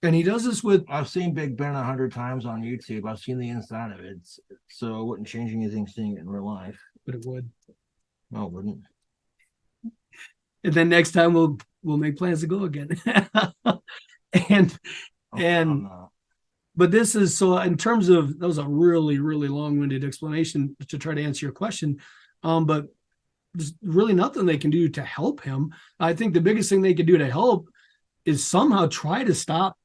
S1: And he does this with.
S3: I've seen Big Ben 100 times on YouTube. I've seen the inside of it. So it wouldn't change anything seeing it in real life.
S1: But it would.
S3: No, it wouldn't.
S1: And then next time we'll make plans to go again. But this is, so in terms of, that was a really, really long-winded explanation to try to answer your question. But there's really nothing they can do to help him. I think the biggest thing they can do to help is somehow try to stop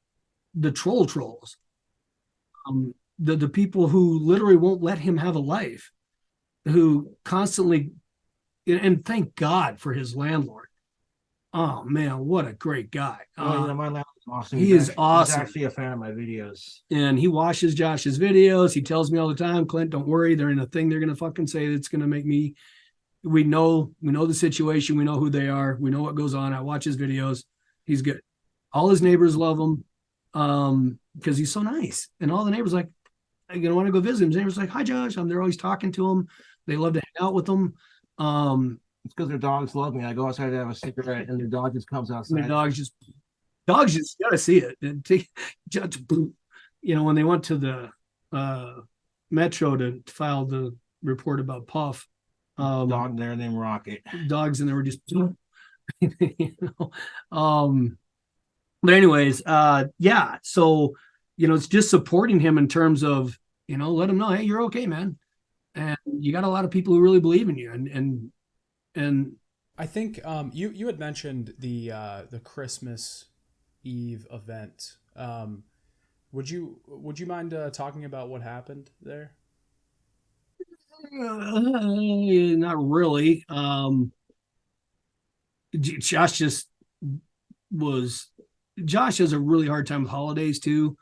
S1: the trolls. The people who literally won't let him have a life, who constantly. And thank God for his landlord. Oh man, what a great guy!
S3: My landlord's awesome.
S1: He is awesome.
S3: He's actually a fan of my videos,
S1: and he watches Josh's videos. He tells me all the time, Clint, don't worry, there ain't a thing they're gonna fucking say that's gonna make me. We know the situation. We know who they are. We know what goes on. I watch his videos. He's good. All his neighbors love him because he's so nice. And all the neighbors like, want to go visit him. His neighbors like, hi Josh. They're always talking to him. They love to hang out with him.
S3: It's because their dogs love me. I go outside to have a cigarette, and their dog just comes outside.
S1: Their dogs just gotta see it. When they went to the Metro to file the report about Puff,
S3: dog there named Rocket.
S1: Dogs, and they were just, But anyways, yeah. So it's just supporting him in terms of let him know, hey, you're okay, man. And you got a lot of people who really believe in you, and
S2: I think you had mentioned the Christmas Eve event. Would you mind talking about what happened there?
S1: Not really. Josh has a really hard time with holidays too.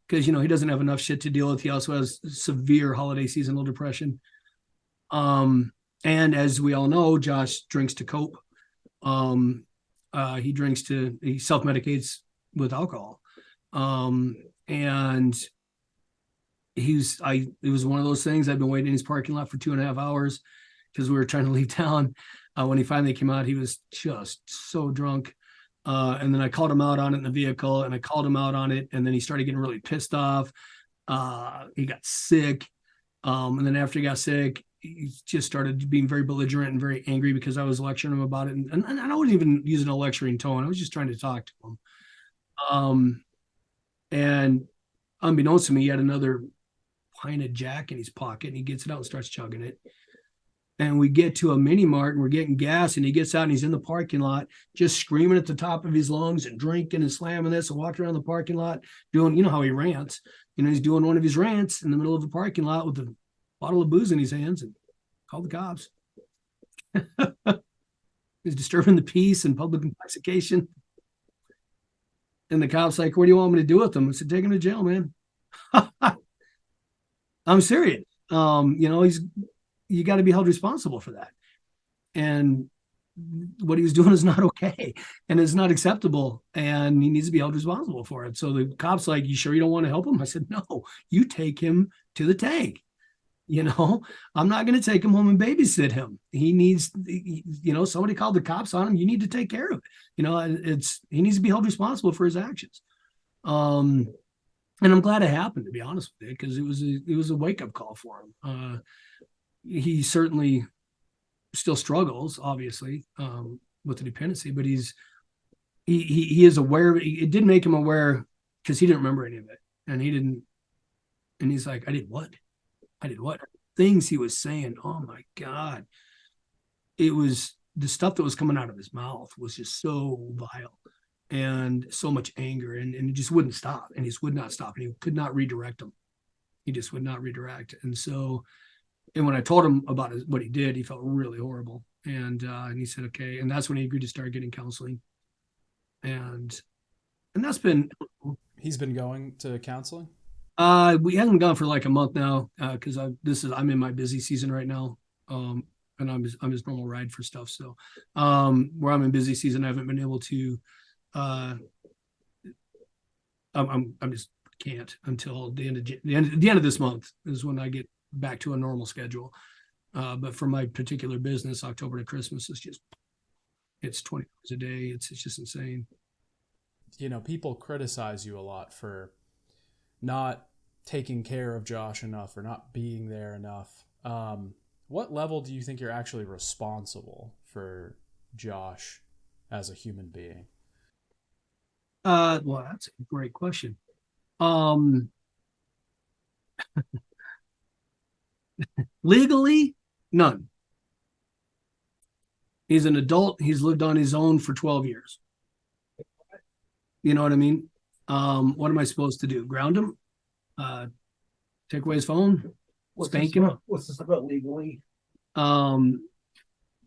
S1: Because, he doesn't have enough shit to deal with. He also has severe holiday seasonal depression. And as we all know, Josh drinks to cope. He self-medicates with alcohol. And it was one of those things. I've been waiting in his parking lot for 2.5 hours because we were trying to leave town. When he finally came out, he was just so drunk. And then I called him out on it in the vehicle, and I called him out on it. And then he started getting really pissed off. He got sick. And then after he got sick, he just started being very belligerent and very angry because I was lecturing him about it. And I wasn't even using a lecturing tone. I was just trying to talk to him. And unbeknownst to me, he had another pint of Jack in his pocket, and he gets it out and starts chugging it. And we get to a mini mart and we're getting gas, and he gets out and he's in the parking lot just screaming at the top of his lungs and drinking and slamming this and walking around the parking lot doing, how he rants. He's doing one of his rants in the middle of the parking lot with a bottle of booze in his hands, and called the cops. He's disturbing the peace and public intoxication. And the cop's like, what do you want me to do with him? I said, take him to jail, man. I'm serious. You got to be held responsible for that. And what he was doing is not okay and it's not acceptable and he needs to be held responsible for it. So the cop's like, you sure you don't want to help him? I said, no, you take him to the tank. I'm not going to take him home and babysit him. He needs, somebody called the cops on him. You need to take care of it. He needs to be held responsible for his actions. And I'm glad it happened, to be honest with you, because it was a wake up call for him. He certainly still struggles, obviously, with the dependency, but he is aware. It did make him aware because he didn't remember any of it, and he's like, I did what? Things he was saying. Oh my God. It was the stuff that was coming out of his mouth was just so vile and so much anger and it just wouldn't stop and he just would not stop and he could not redirect them. He just would not redirect. And when I told him about what he did, he felt really horrible. And he said, okay. And that's when he agreed to start getting counseling. And that's been.
S2: He's been going to counseling?
S1: We haven't gone for like a month now because I'm in my busy season right now, and I'm his normal ride for stuff. So where I'm in busy season, I haven't been able to. I'm just can't until the end of this month is when I get back to a normal schedule. But for my particular business, October to Christmas it's 20 hours a day. It's just insane.
S2: People criticize you a lot for not taking care of Josh enough or not being there enough. What level do you think you're actually responsible for Josh as a human being?
S1: Well, that's a great question. Legally, none. He's an adult. He's lived on his own for 12 years. You know what I mean? What am I supposed to do? Ground him? Take away his phone? Spank him?
S3: What's this about legally?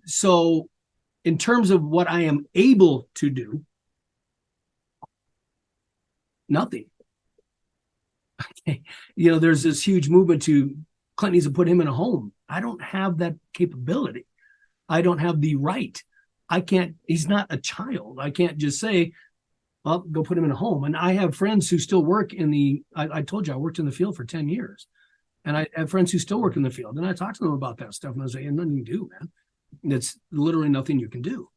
S1: So in terms of what I am able to do, nothing. Okay. There's this huge movement to Clint needs to put him in a home. I don't have that capability. I don't have the right. I can't, he's not a child. I can't just say, well, go put him in a home. And I have friends who still work I told you I worked in the field for 10 years. And I have friends who still work in the field. And I talk to them about that stuff. And I say, nothing you can do, man. It's literally nothing you can do.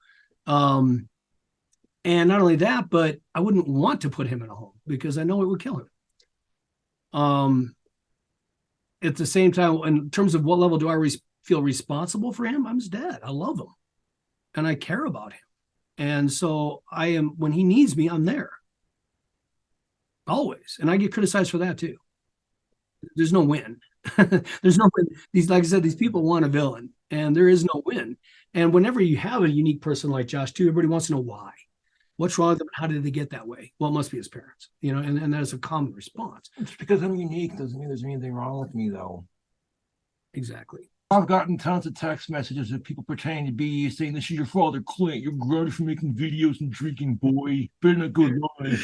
S1: And not only that, but I wouldn't want to put him in a home because I know it would kill him. At the same time, in terms of what level do I feel responsible for him? I'm his dad. I love him and I care about him. And so when he needs me, I'm there. Always. And I get criticized for that too. There's no win. There's no win. Like I said, these people want a villain and there is no win. And whenever you have a unique person like Josh too, everybody wants to know why. What's wrong with them? How did they get that way? Well, it must be his parents, and that's a common response.
S3: It's because I'm unique doesn't mean there's anything wrong with me though.
S1: Exactly.
S3: I've gotten tons of text messages of people pretending to be you saying, this is your father, Clint. You're grounded for making videos and drinking, boy. Better not go lie.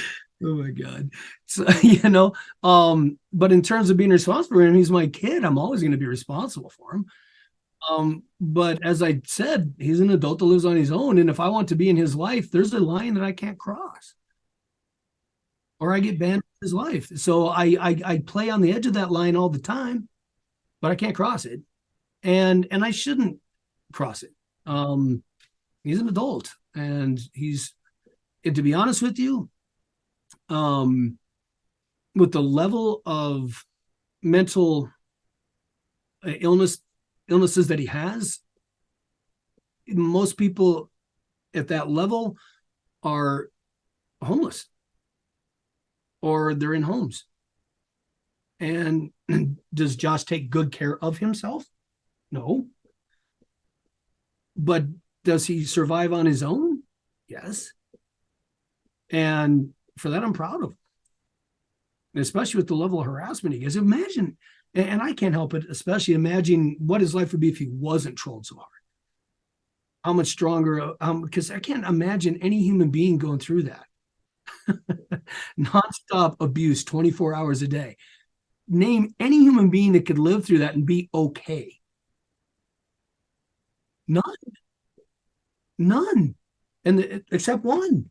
S1: Oh my God. So, but in terms of being responsible for him, he's my kid. I'm always going to be responsible for him. But as I said, he's an adult that lives on his own. And if I want to be in his life, there's a line that I can't cross. Or I get banned from his life. So I play on the edge of that line all the time, but I can't cross it. And I shouldn't cross it. He's an adult and to be honest with you, with the level of mental illnesses that he has, most people at that level are homeless or they're in homes. And does Josh take good care of himself? No. But does he survive on his own? Yes. And for that, I'm proud of him. Especially with the level of harassment he gets. Imagine, and I can't help it, especially imagine what his life would be if he wasn't trolled so hard. How much stronger, because I can't imagine any human being going through that. Nonstop abuse 24 hours a day. Name any human being that could live through that and be okay. None. None. Except one.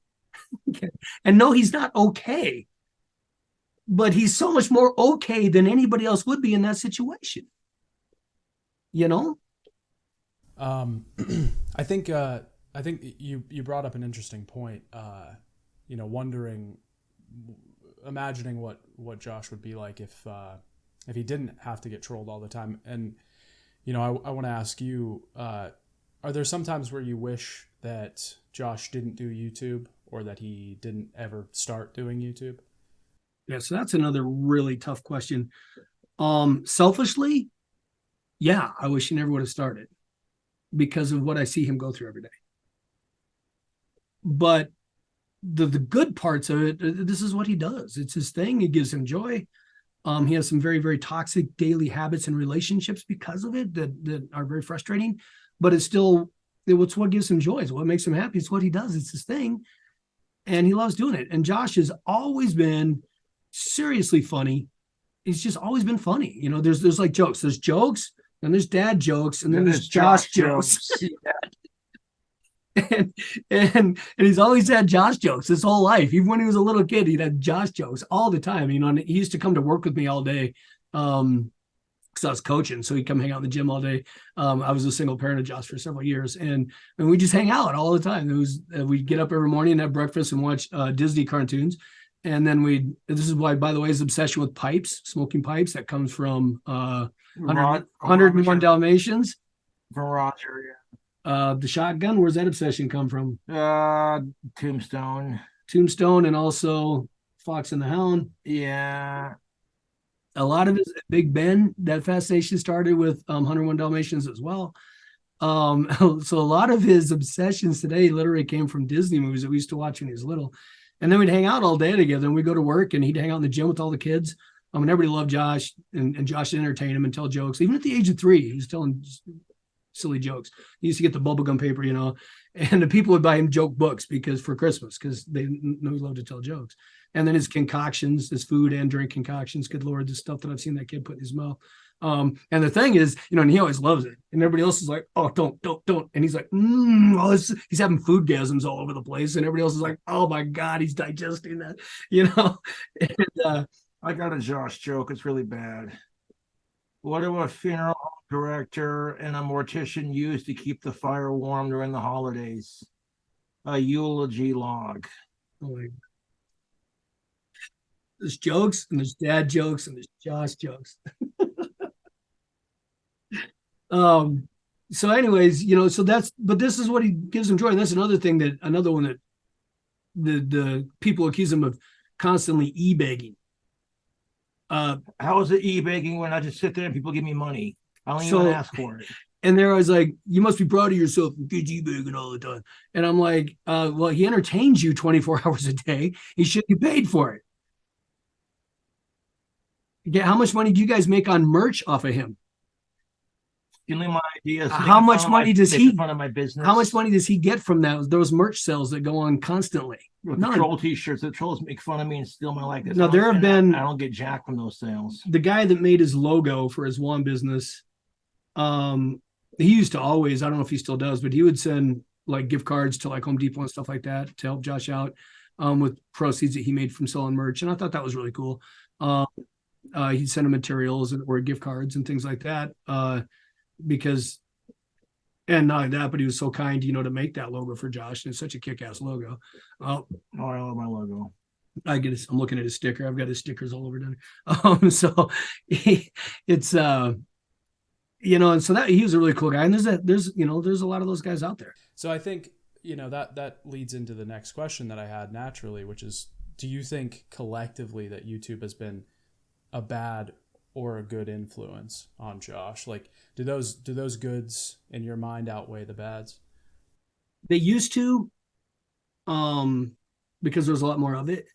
S1: And no, he's not okay. But he's so much more okay than anybody else would be in that situation. You know?
S2: I think you brought up an interesting point. Wondering, imagining what Josh would be like if he didn't have to get trolled all the time. And I want to ask you, are there some times where you wish that Josh didn't do YouTube or that he didn't ever start doing YouTube?
S1: Yeah, so that's another really tough question. Selfishly, yeah, I wish he never would have started because of what I see him go through every day. But the good parts of it, this is what he does. It's his thing. It gives him joy. He has some very, very toxic daily habits and relationships because of it that are very frustrating, but it's what gives him joy. It's what makes him happy. It's what he does. It's his thing. And he loves doing it. And Josh has always been seriously funny. He's just always been funny. There's like jokes. There's jokes, and there's dad jokes, and then there's Josh jokes. and he's always had Josh jokes his whole life. Even when he was a little kid, he'd have Josh jokes all the time. And he used to come to work with me all day. Because I was coaching, so he'd come hang out in the gym all day. I was a single parent of Josh for several years, and we just hang out all the time. We'd get up every morning and have breakfast and watch Disney cartoons. And then this is why, by the way, his obsession with pipes, smoking pipes, that comes from 101 Dalmatians.
S3: From Roger, yeah.
S1: The shotgun, where's that obsession come from?
S3: Tombstone.
S1: And also Fox and the Hound.
S3: Yeah.
S1: A lot of his Big Ben, that fascination started with 101 Dalmatians as well. So a lot of his obsessions today literally came from Disney movies that we used to watch when he was little. And then we'd hang out all day together, and we'd go to work, and he'd hang out in the gym with all the kids. And everybody loved Josh, and Josh would entertain him and tell jokes. Even at the age of 3, he was telling silly jokes. He used to get the bubblegum paper, and the people would buy him joke books for Christmas, because they know he loved to tell jokes. And then his concoctions, his food and drink concoctions, good Lord, the stuff that I've seen that kid put in his mouth. And the thing is, and he always loves it. And everybody else is like, oh, don't. And he's like, he's having food gasms all over the place. And everybody else is like, oh my God, he's digesting that, And,
S3: I got a Josh joke. It's really bad. What do a funeral home director and a mortician use to keep the fire warm during the holidays? A eulogy log.
S1: oh my God. There's jokes, and there's dad jokes, and there's Josh jokes. So anyways, but this is what he gives him joy. And that's another one that the people accuse him of constantly e-begging.
S3: How is it e-begging when I just sit there and people give me money? I don't even ask for it.
S1: And they're always like, you must be proud of yourself. Kids e-begging all the time. And I'm like, well, he entertains you 24 hours a day. He should be paid for it. How much money do you guys make on merch off of him?
S3: Stealing my ideas.
S1: How much money does he?
S3: Fun of my business.
S1: How much money does he get from those merch sales that go on constantly?
S3: With the troll T-shirts, the trolls make fun of me and steal my likeness.
S1: No, there have been.
S3: I don't get jack from those sales.
S1: The guy that made his logo for his wand business, he used to always. I don't know if he still does, but he would send like gift cards to like Home Depot and stuff like that to help Josh out with proceeds that he made from selling merch, and I thought that was really cool. He'd send him materials or gift cards and things like that. Because, and not only that, but he was so kind, to make that logo for Josh, and it's such a kick-ass logo.
S3: I love my logo.
S1: I'm looking at his sticker. I've got his stickers all over down. So it's and so that he was a really cool guy. And there's a lot of those guys out there.
S2: So I think that leads into the next question that I had naturally, which is, do you think collectively that YouTube has been a bad or a good influence on Josh? Like, do those goods in your mind outweigh the bads?
S1: They used to, because there's a lot more of it.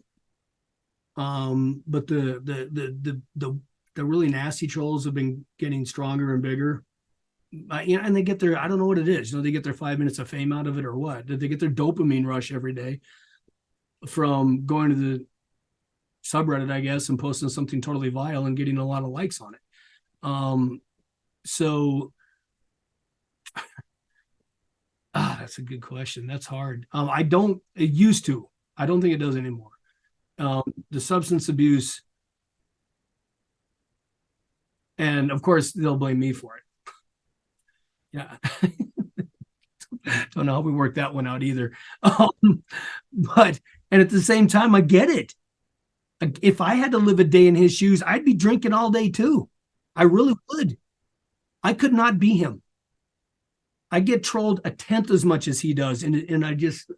S1: But the really nasty trolls have been getting stronger and bigger. And they get their, I don't know what it is. They get their 5 minutes of fame out of it or what? Did they get their dopamine rush every day from going to the subreddit, I guess, and posting something totally vile and getting a lot of likes on it. So That's a good question. That's hard. I don't, it used to, I don't think it does anymore. The substance abuse, and of course they'll blame me for it. Yeah. Don't know how we worked that one out either. But, and at the same time, I get it. If I had to live a day in his shoes, I'd be drinking all day too. I really would. I could not be him. I get trolled a tenth as much as he does. And I just,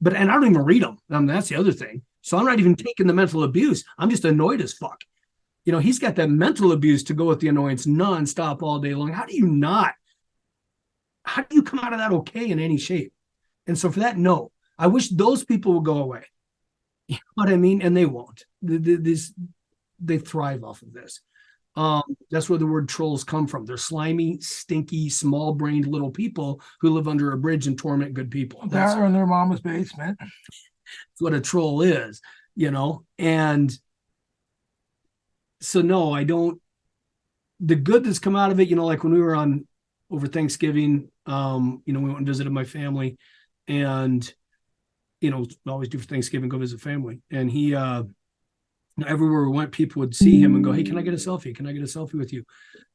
S1: but, and I don't even read them. That's the other thing. So I'm not even taking the mental abuse. I'm just annoyed as fuck. You know, he's got that mental abuse to go with the annoyance nonstop all day long. How do you come out of that okay in any shape? And so for that, no, I wish those people would go away. You know what I mean? And they won't. They thrive off of this. That's where the word trolls come from. They're slimy, stinky, small-brained little people who live under a bridge and torment good people.
S3: They're in their mama's basement.
S1: That's what a troll is, you know? And so, no, I don't. The good that's come out of it, you know, like when we were on over Thanksgiving, you know, we went and visited my family, and, you know, always do for Thanksgiving, go visit family. And he, everywhere we went, people would see him and go, "Hey, can I get a selfie? Can I get a selfie with you?"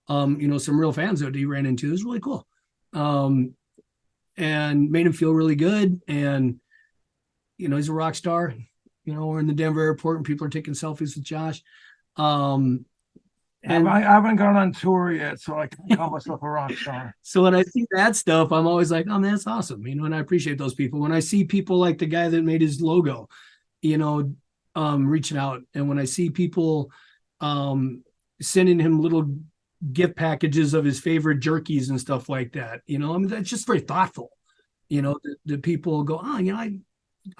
S1: You know, some real fans that he ran into. It was really cool. And made him feel really good. And, you know, he's a rock star. You know, we're in the Denver airport and people are taking selfies with Josh.
S3: And I haven't gone on tour yet, so I can't call myself a rock star.
S1: So when I see that stuff, I'm always like, "Oh man, that's awesome." You know, and I appreciate those people. When I see people like the guy that made his logo, you know, reaching out, and when I see people sending him little gift packages of his favorite jerkies and stuff like that, you know, I mean, that's just very thoughtful. You know, the people go, "Oh, you know,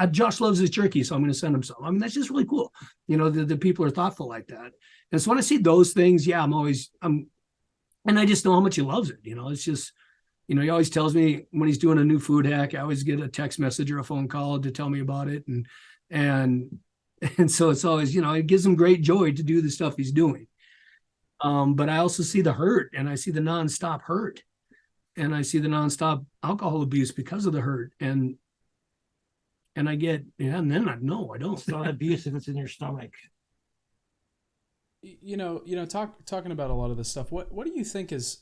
S1: Josh loves his jerky, so I'm going to send him some." I mean, that's just really cool. You know, the people are thoughtful like that. And so when I see those things, yeah, and I just know how much he loves it. You know, it's just, you know, he always tells me when he's doing a new food hack, I always get a text message or a phone call to tell me about it. And so it's always, you know, it gives him great joy to do the stuff he's doing. But I also see the hurt, and I see the nonstop hurt, and I see the nonstop alcohol abuse because of the hurt. And I get, yeah, and then I don't.
S3: It's not abuse if it's in your stomach.
S2: You know, talking about a lot of this stuff. What do you think is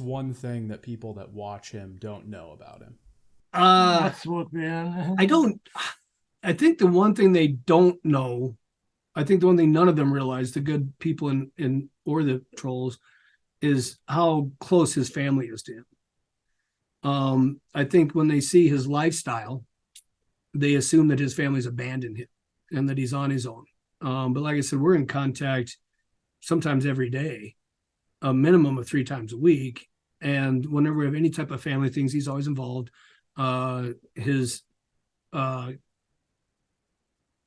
S2: one thing that people that watch him don't know about him?
S3: That's what, man.
S1: I think the one thing they don't know, I think the one thing none of them realize, the good people in or the trolls, is how close his family is to him. I think when they see his lifestyle, they assume that his family's abandoned him and that he's on his own. But like I said, we're in contact sometimes every day, a minimum of 3 times a week. And whenever we have any type of family things, he's always involved. His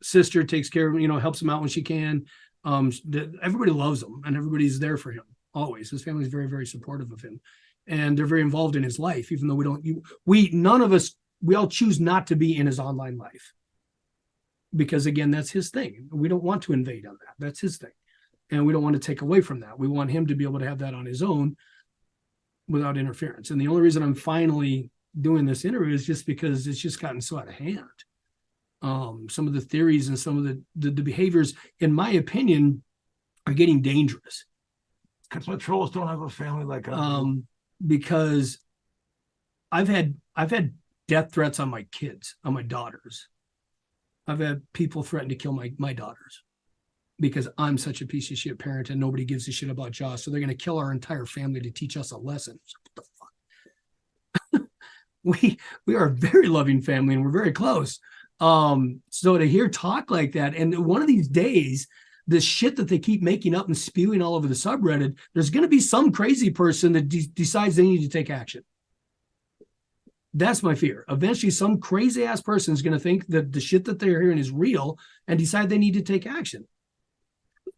S1: sister takes care of him, you know, helps him out when she can. Everybody loves him and everybody's there for him always. His family's very, very supportive of him, and they're very involved in his life, even though none of us, we all choose not to be in his online life. Because again, that's his thing. We don't want to invade on that. That's his thing. And we don't want to take away from that. We want him to be able to have that on his own without interference. And the only reason I'm finally doing this interview is just because it's just gotten so out of hand. Some of the theories and some of the behaviors, in my opinion, are getting dangerous.
S3: Because my trolls don't have a family like us.
S1: Because I've had death threats on my kids, on my daughters. I've had people threaten to kill my daughters because I'm such a piece of shit parent and nobody gives a shit about Josh. So they're going to kill our entire family to teach us a lesson. So what the fuck? We are a very loving family and we're very close. So to hear talk like that, and one of these days, the shit that they keep making up and spewing all over the subreddit, there's going to be some crazy person that decides they need to take action. That's my fear. Eventually, some crazy ass person is going to think that the shit that they're hearing is real and decide they need to take action.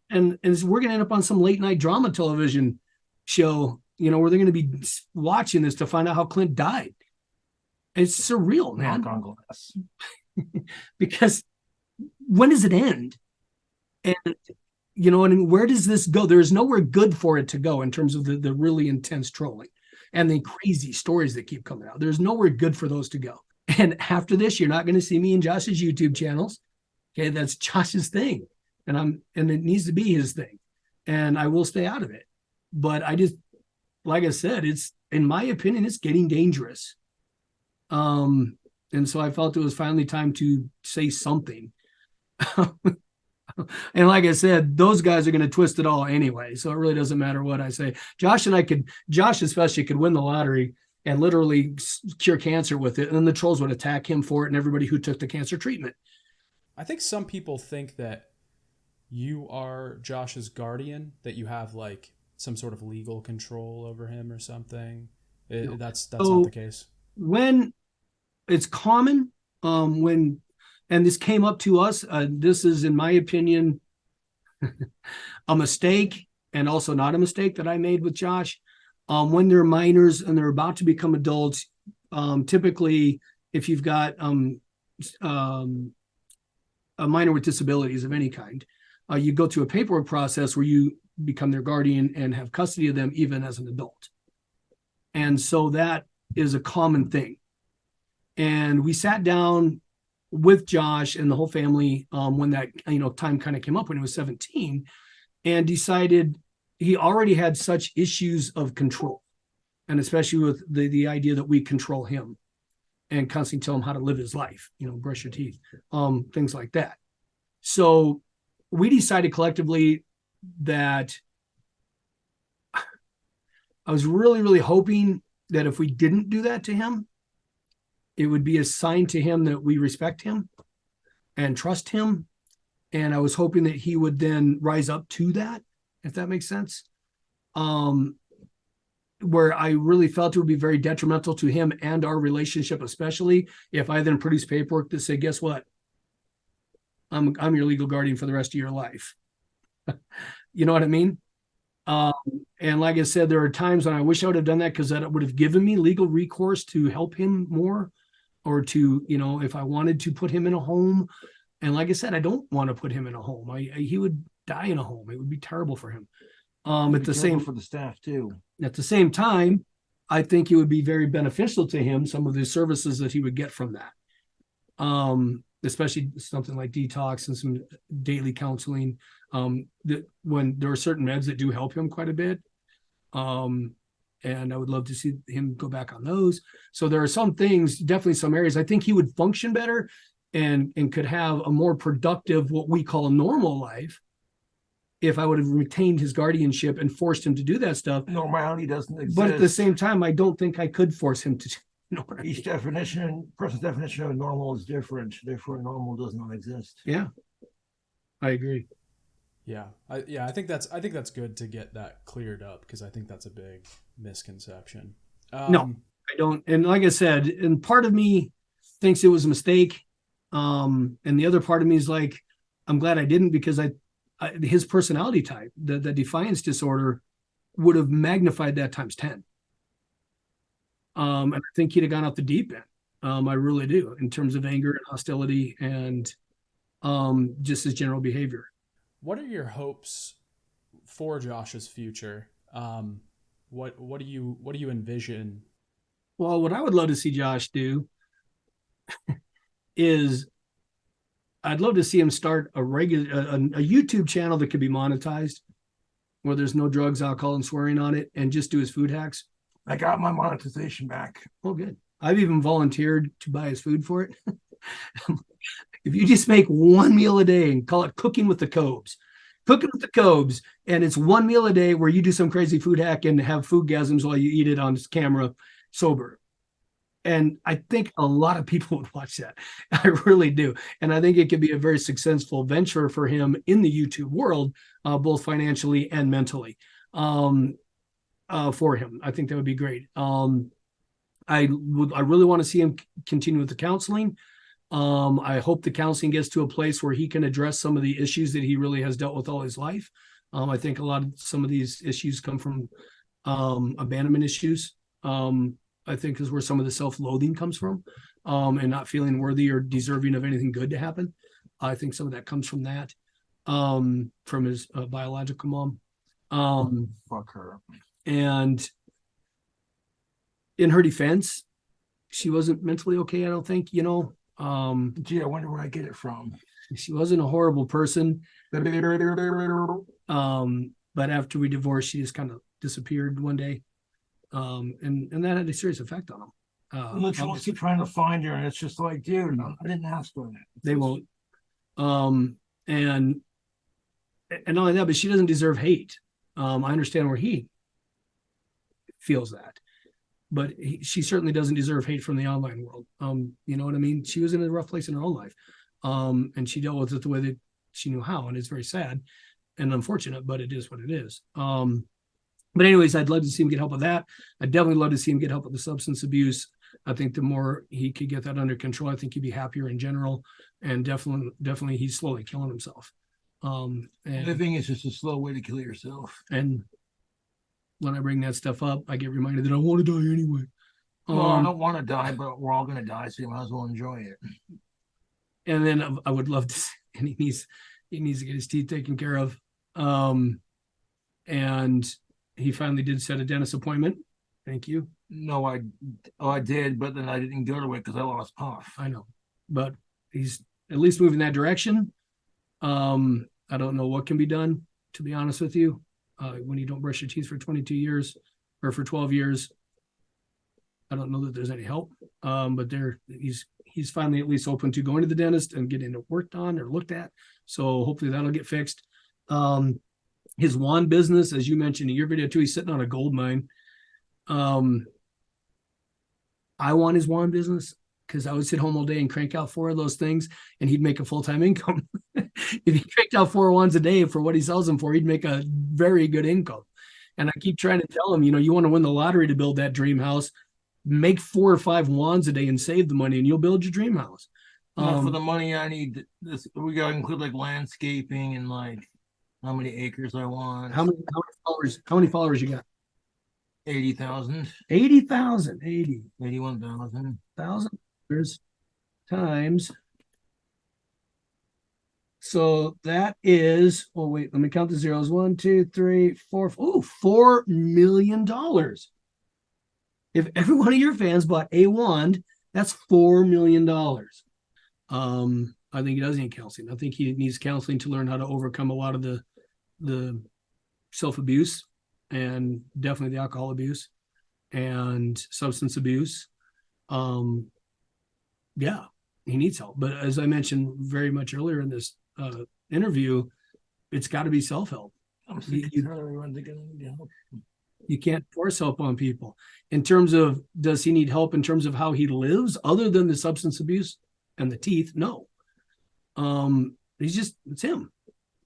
S1: And we're going to end up on some late night drama television show, you know, where they're going to be watching this to find out how Clint died. It's surreal, man.
S3: Knock on glass.
S1: Because when does it end? And, you know, and where does this go? There is nowhere good for it to go in terms of the really intense trolling. and the crazy stories that keep coming out. There's nowhere good for those to go. And after this, you're not going to see me in Josh's YouTube channels. Okay, that's Josh's thing, and it needs to be his thing, and I will stay out of it. But I just, like I said, it's, in my opinion, it's getting dangerous. And so I felt it was finally time to say something. And like I said, those guys are going to twist it all anyway. So it really doesn't matter what I say. Josh especially could win the lottery and literally cure cancer with it. And then the trolls would attack him for it and everybody who took the cancer treatment.
S2: I think some people think that you are Josh's guardian, that you have like some sort of legal control over him or something. That's so, not the case.
S1: When it's common, and this came up to us, this is, in my opinion, a mistake, and also not a mistake that I made with Josh. When they're minors and they're about to become adults, typically, if you've got a minor with disabilities of any kind, you go through a paperwork process where you become their guardian and have custody of them even as an adult. And so that is a common thing. And we sat down with Josh and the whole family when that time kind of came up when he was 17, and decided he already had such issues of control, and especially with the idea that we control him and constantly tell him how to live his life, brush your teeth, things like that. So we decided collectively that I was really, really hoping that if we didn't do that to him, it would be a sign to him that we respect him and trust him. And I was hoping that he would then rise up to that, if that makes sense. Where I really felt it would be very detrimental to him and our relationship, especially if I then produce paperwork that say, guess what? I'm your legal guardian for the rest of your life. You know what I mean? And like I said, there are times when I wish I would have done that, because that would have given me legal recourse to help him more, or to, if I wanted to put him in a home. And like I said, I don't want to put him in a home. He would die in a home. It would be terrible for him. At the same,
S3: for the staff too.
S1: At the same time, I think it would be very beneficial to him, some of the services that he would get from that. Especially something like detox and some daily counseling. That when there are certain meds that do help him quite a bit. And I would love to see him go back on those. So there are some things, definitely some areas I think he would function better and could have a more productive, what we call a normal life, if I would have retained his guardianship and forced him to do that stuff.
S3: Normality doesn't exist.
S1: But at the same time, I don't think I could force him to.
S3: Each person's definition of normal is different. Therefore, normal does not exist.
S1: Yeah, I agree.
S2: Yeah, I think that's good to get that cleared up, because I think that's a big misconception.
S1: No, I don't. And like I said, and part of me thinks it was a mistake, and the other part of me is like, I'm glad I didn't, because his personality type, the defiance disorder, would have magnified that times 10. And I think he'd have gone off the deep end. I really do, in terms of anger and hostility and just his general behavior.
S2: What are your hopes for Josh's future? What do you envision?
S1: Well, what I would love to see Josh do is, I'd love to see him start a YouTube channel that could be monetized, where there's no drugs, alcohol, and swearing on it, and just do his food hacks.
S3: I got my monetization back.
S1: Oh, good. I've even volunteered to buy his food for it. If you just make one meal a day and call it cooking with the Cobes, and it's one meal a day where you do some crazy food hack and have foodgasms while you eat it on camera sober. And I think a lot of people would watch that. I really do. And I think it could be a very successful venture for him in the YouTube world, both financially and mentally, for him. I think that would be great. I really want to see him continue with the counseling. I hope the counseling gets to a place where he can address some of the issues that he really has dealt with all his life. I think some of these issues come from abandonment issues. I think is where some of the self-loathing comes from, and not feeling worthy or deserving of anything good to happen. I think some of that comes from that, from his biological mom.
S3: Fuck her.
S1: And in her defense, she wasn't mentally okay, I don't think,
S3: Gee, I wonder where I get it from.
S1: she wasn't a horrible person. But after we divorced, she just kind of disappeared one day. And that had a serious effect on him.
S3: Literally keep trying to find her, and it's just like, dude, I didn't ask for that.
S1: They won't. And not only that, but she doesn't deserve hate. I understand where he feels that, but she certainly doesn't deserve hate from the online world. You know what I mean? She was in a rough place in her own life. And she dealt with it the way that she knew how, and it's very sad and unfortunate, but it is what it is. But anyways, I'd love to see him get help with that. I'd definitely love to see him get help with the substance abuse. I think the more he could get that under control, I think he'd be happier in general. And definitely he's slowly killing himself. And
S3: Living is just a slow way to kill yourself.
S1: And when I bring that stuff up, I get reminded that I want to die anyway.
S3: Well, I don't want to die, but we're all going to die, so you might as well enjoy it.
S1: And then I would love to see, and he needs to get his teeth taken care of. And he finally did set a dentist appointment. Thank you.
S3: No, I did, but then I didn't go to it because I lost Puff.
S1: I know, but he's at least moving that direction. I don't know what can be done, to be honest with you. When you don't brush your teeth for 22 years or for 12 years, I don't know that there's any help. But he's finally at least open to going to the dentist and getting it worked on or looked at. So hopefully that'll get fixed. His wand business, as you mentioned in your video too, he's sitting on a gold mine. I want his wand business because I would sit home all day and crank out 4 of those things and he'd make a full-time income. If he cranked out 4 wands a day for what he sells them for, he'd make a very good income. And I keep trying to tell him, you want to win the lottery to build that dream house, make 4 or 5 wands a day and save the money and you'll build your dream house.
S3: For the money I need, this we got to include like landscaping and like how many acres I want.
S1: How many followers you got?
S3: 80,000.
S1: 80,000.
S3: 81,000
S1: times. So that is, oh wait, let me count the zeros. 1, 2, 3, 4. Oh, $4 million. If every one of your fans bought a wand, that's $4 million. I think he does need counseling. I think he needs counseling to learn how to overcome a lot of the self-abuse and definitely the alcohol abuse and substance abuse. Yeah, he needs help. But as I mentioned very much earlier in this interview, it's got to be self-help. You can't force help on people. In terms of, does he need help in terms of how he lives other than the substance abuse and the teeth? No. It's him.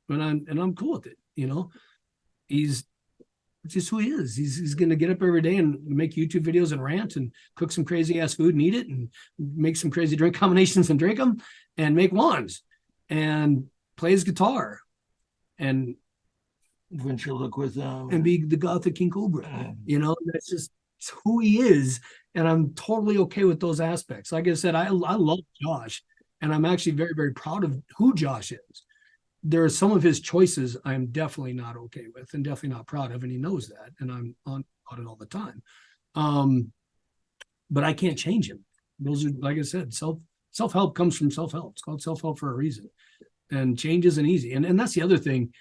S1: And I'm cool with it. He's just who he is. He's going to get up every day and make YouTube videos and rant and cook some crazy ass food and eat it and make some crazy drink combinations and drink them and make wands and play his guitar and
S3: ventriloquism
S1: and be the gothic King Cobra. That's just who he is. And I'm totally okay with those aspects. Like I said, I love Josh and I'm actually very, very proud of who Josh is. There are some of his choices I'm definitely not okay with and definitely not proud of, and he knows that, and I'm on it all the time. But I can't change him. Those are, like I said, self-help comes from self-help. It's called self-help for a reason, and change isn't easy. And that's the other thing.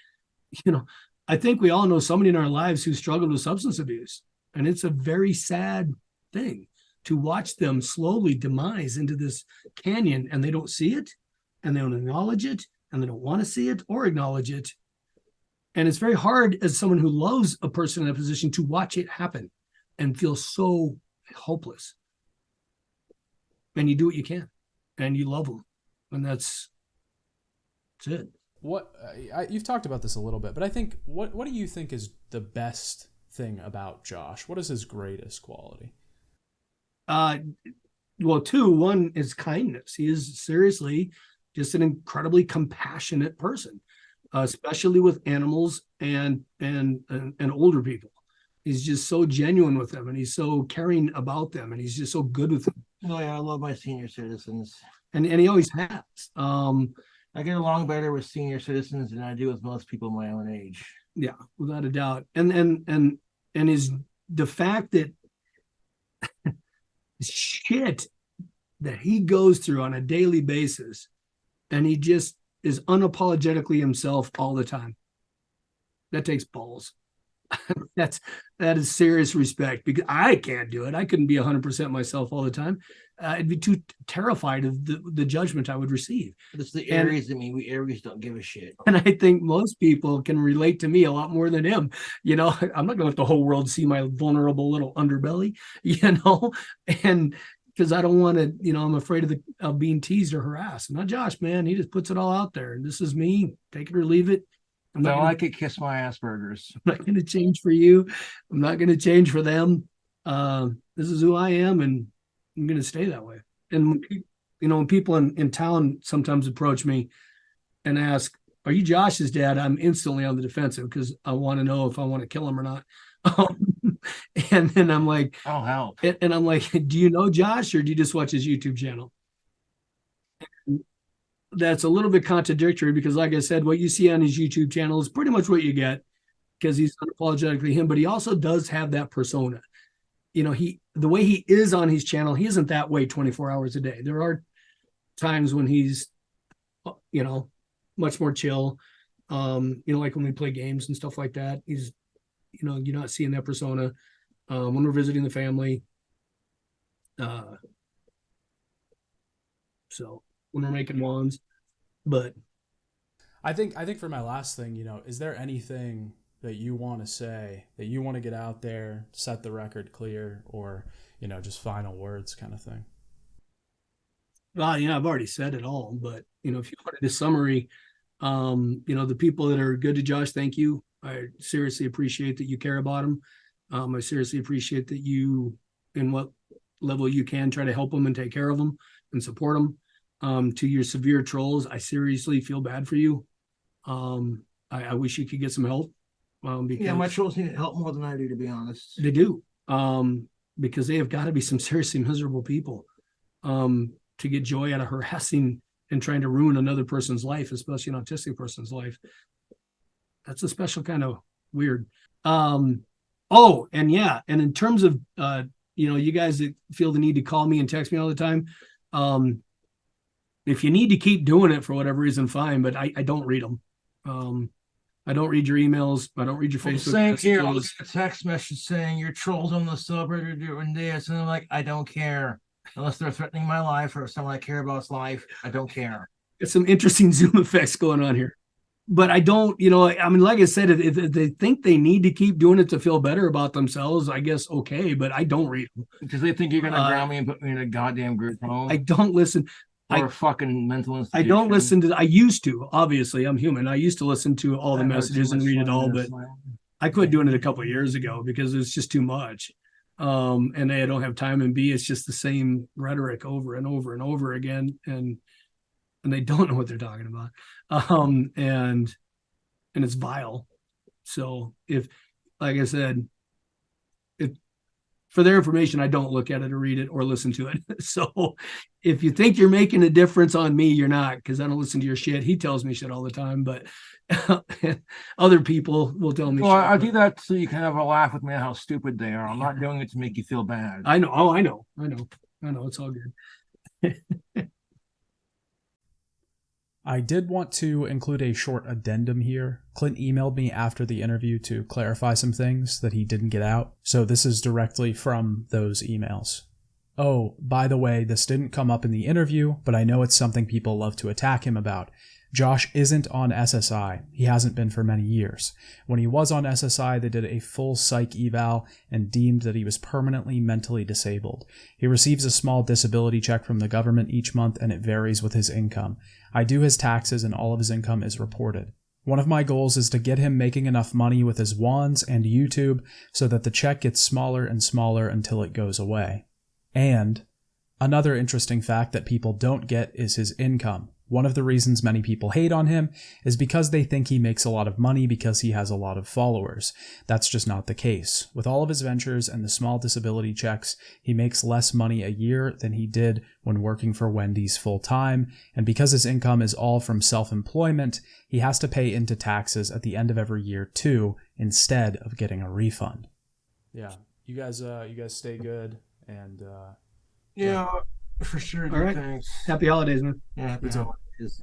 S1: I think we all know somebody in our lives who struggled with substance abuse, and it's a very sad thing to watch them slowly demise into this canyon, and they don't see it, and they don't acknowledge it, and they don't want to see it or acknowledge it. And it's very hard as someone who loves a person in a position to watch it happen and feel so hopeless. And you do what you can and you love them. And that's it.
S2: You've talked about this a little bit, but I think what do you think is the best thing about Josh? What is his greatest quality?
S1: Well, 2, one is kindness. He is seriously just an incredibly compassionate person, especially with animals and older people. He's just so genuine with them, and he's so caring about them, and he's just so good with them.
S3: Oh yeah, I love my senior citizens,
S1: and he always has.
S3: I get along better with senior citizens than I do with most people my own age.
S1: Yeah, without a doubt. And is the fact that shit that he goes through on a daily basis, and he just is unapologetically himself all the time. That takes balls. That is serious respect, because I can't do it. I couldn't be 100% myself all the time. I'd be too terrified of the judgment I would receive.
S3: It's the Aries in me. We Aries don't give a shit.
S1: And I think most people can relate to me a lot more than him. I'm not going to let the whole world see my vulnerable little underbelly, and because I don't want to, I'm afraid of being teased or harassed. Not Josh, man. He just puts it all out there. This is me. Take it or leave it.
S3: I could kiss my Asperger's.
S1: I'm not going to change for you. I'm not going to change for them. This is who I am, and I'm going to stay that way. And when people in town sometimes approach me and ask, "Are you Josh's dad?" I'm instantly on the defensive, because I want to know if I want to kill him or not. And then I'm like,
S3: "I'll help."
S1: And I'm like, "Do you know Josh, or do you just watch his YouTube channel?" That's a little bit contradictory, because, like I said, what you see on his YouTube channel is pretty much what you get, because he's unapologetically him. But he also does have that persona. The way he is on his channel, he isn't that way 24 hours a day. There are times when he's, much more chill. Like when we play games and stuff like that. He's, you're not seeing that persona. When we're visiting the family. So when we're making wands. But
S2: I think for my last thing, is there anything that you want to say, that you want to get out there, set the record clear, or, just final words kind of thing?
S1: Well, I've already said it all, but, if you wanted a summary, the people that are good to Josh, thank you. I seriously appreciate that you care about him. I seriously appreciate that you, in what level you can, try to help them and take care of them and support them. To your severe trolls, I seriously feel bad for you. I wish you could get some help.
S3: Because my trolls need help more than I do, to be honest.
S1: They do. Because they have got to be some seriously miserable people to get joy out of harassing and trying to ruin another person's life, especially an autistic person's life. That's a special kind of weird. And in terms of, you guys that feel the need to call me and text me all the time, if you need to keep doing it for whatever reason, fine, but I don't read them. I don't read your emails. I don't read your Facebook
S3: Same
S1: messages.
S3: here. I'll get a text message saying your trolls on the subreddit are doing this, and I'm like, I don't care. Unless they're threatening my life or someone I care about's life, I don't care.
S1: It's some interesting Zoom effects going on here. But I don't, like I said, if they think they need to keep doing it to feel better about themselves, I guess okay, but I don't read them.
S3: Because they think you're going to ground me and put me in a goddamn group home.
S1: I don't listen.
S3: Or a fucking mental institution.
S1: I don't listen to, I used to, obviously, I'm human. I used to listen to all the messages and read it all, but I quit doing it a couple of years ago because it's just too much. And A, I don't have time, and B, it's just the same rhetoric over and over and over again. And they don't know what they're talking about. And it's vile. So if, like I said, for their information, I don't look at it or read it or listen to it. So if you think you're making a difference on me, you're not, because I don't listen to your shit. He tells me shit all the time, but other people will tell me.
S3: Well, I do that so you can have a laugh with me on how stupid they are. I'm not doing it to make you feel bad.
S1: I know. Oh, I know. It's all good.
S2: I did want to include a short addendum here. Clint emailed me after the interview to clarify some things that he didn't get out. So this is directly from those emails. Oh, by the way, this didn't come up in the interview, but I know it's something people love to attack him about. Josh isn't on SSI. He hasn't been for many years. When he was on SSI, they did a full psych eval and deemed that he was permanently mentally disabled. He receives a small disability check from the government each month, and it varies with his income. I do his taxes, and all of his income is reported. One of my goals is to get him making enough money with his wands and YouTube so that the check gets smaller and smaller until it goes away. And another interesting fact that people don't get is his income. One of the reasons many people hate on him is because they think he makes a lot of money because he has a lot of followers. That's just not the case. With all of his ventures and the small disability checks, he makes less money a year than he did when working for Wendy's full-time, and because his income is all from self-employment, he has to pay into taxes at the end of every year too, instead of getting a refund. Yeah, you guys stay good, And
S3: Yeah, for sure.
S1: All right.
S3: Thanks.
S1: Happy holidays, man.
S3: Yeah, happy
S2: You too.
S3: holidays.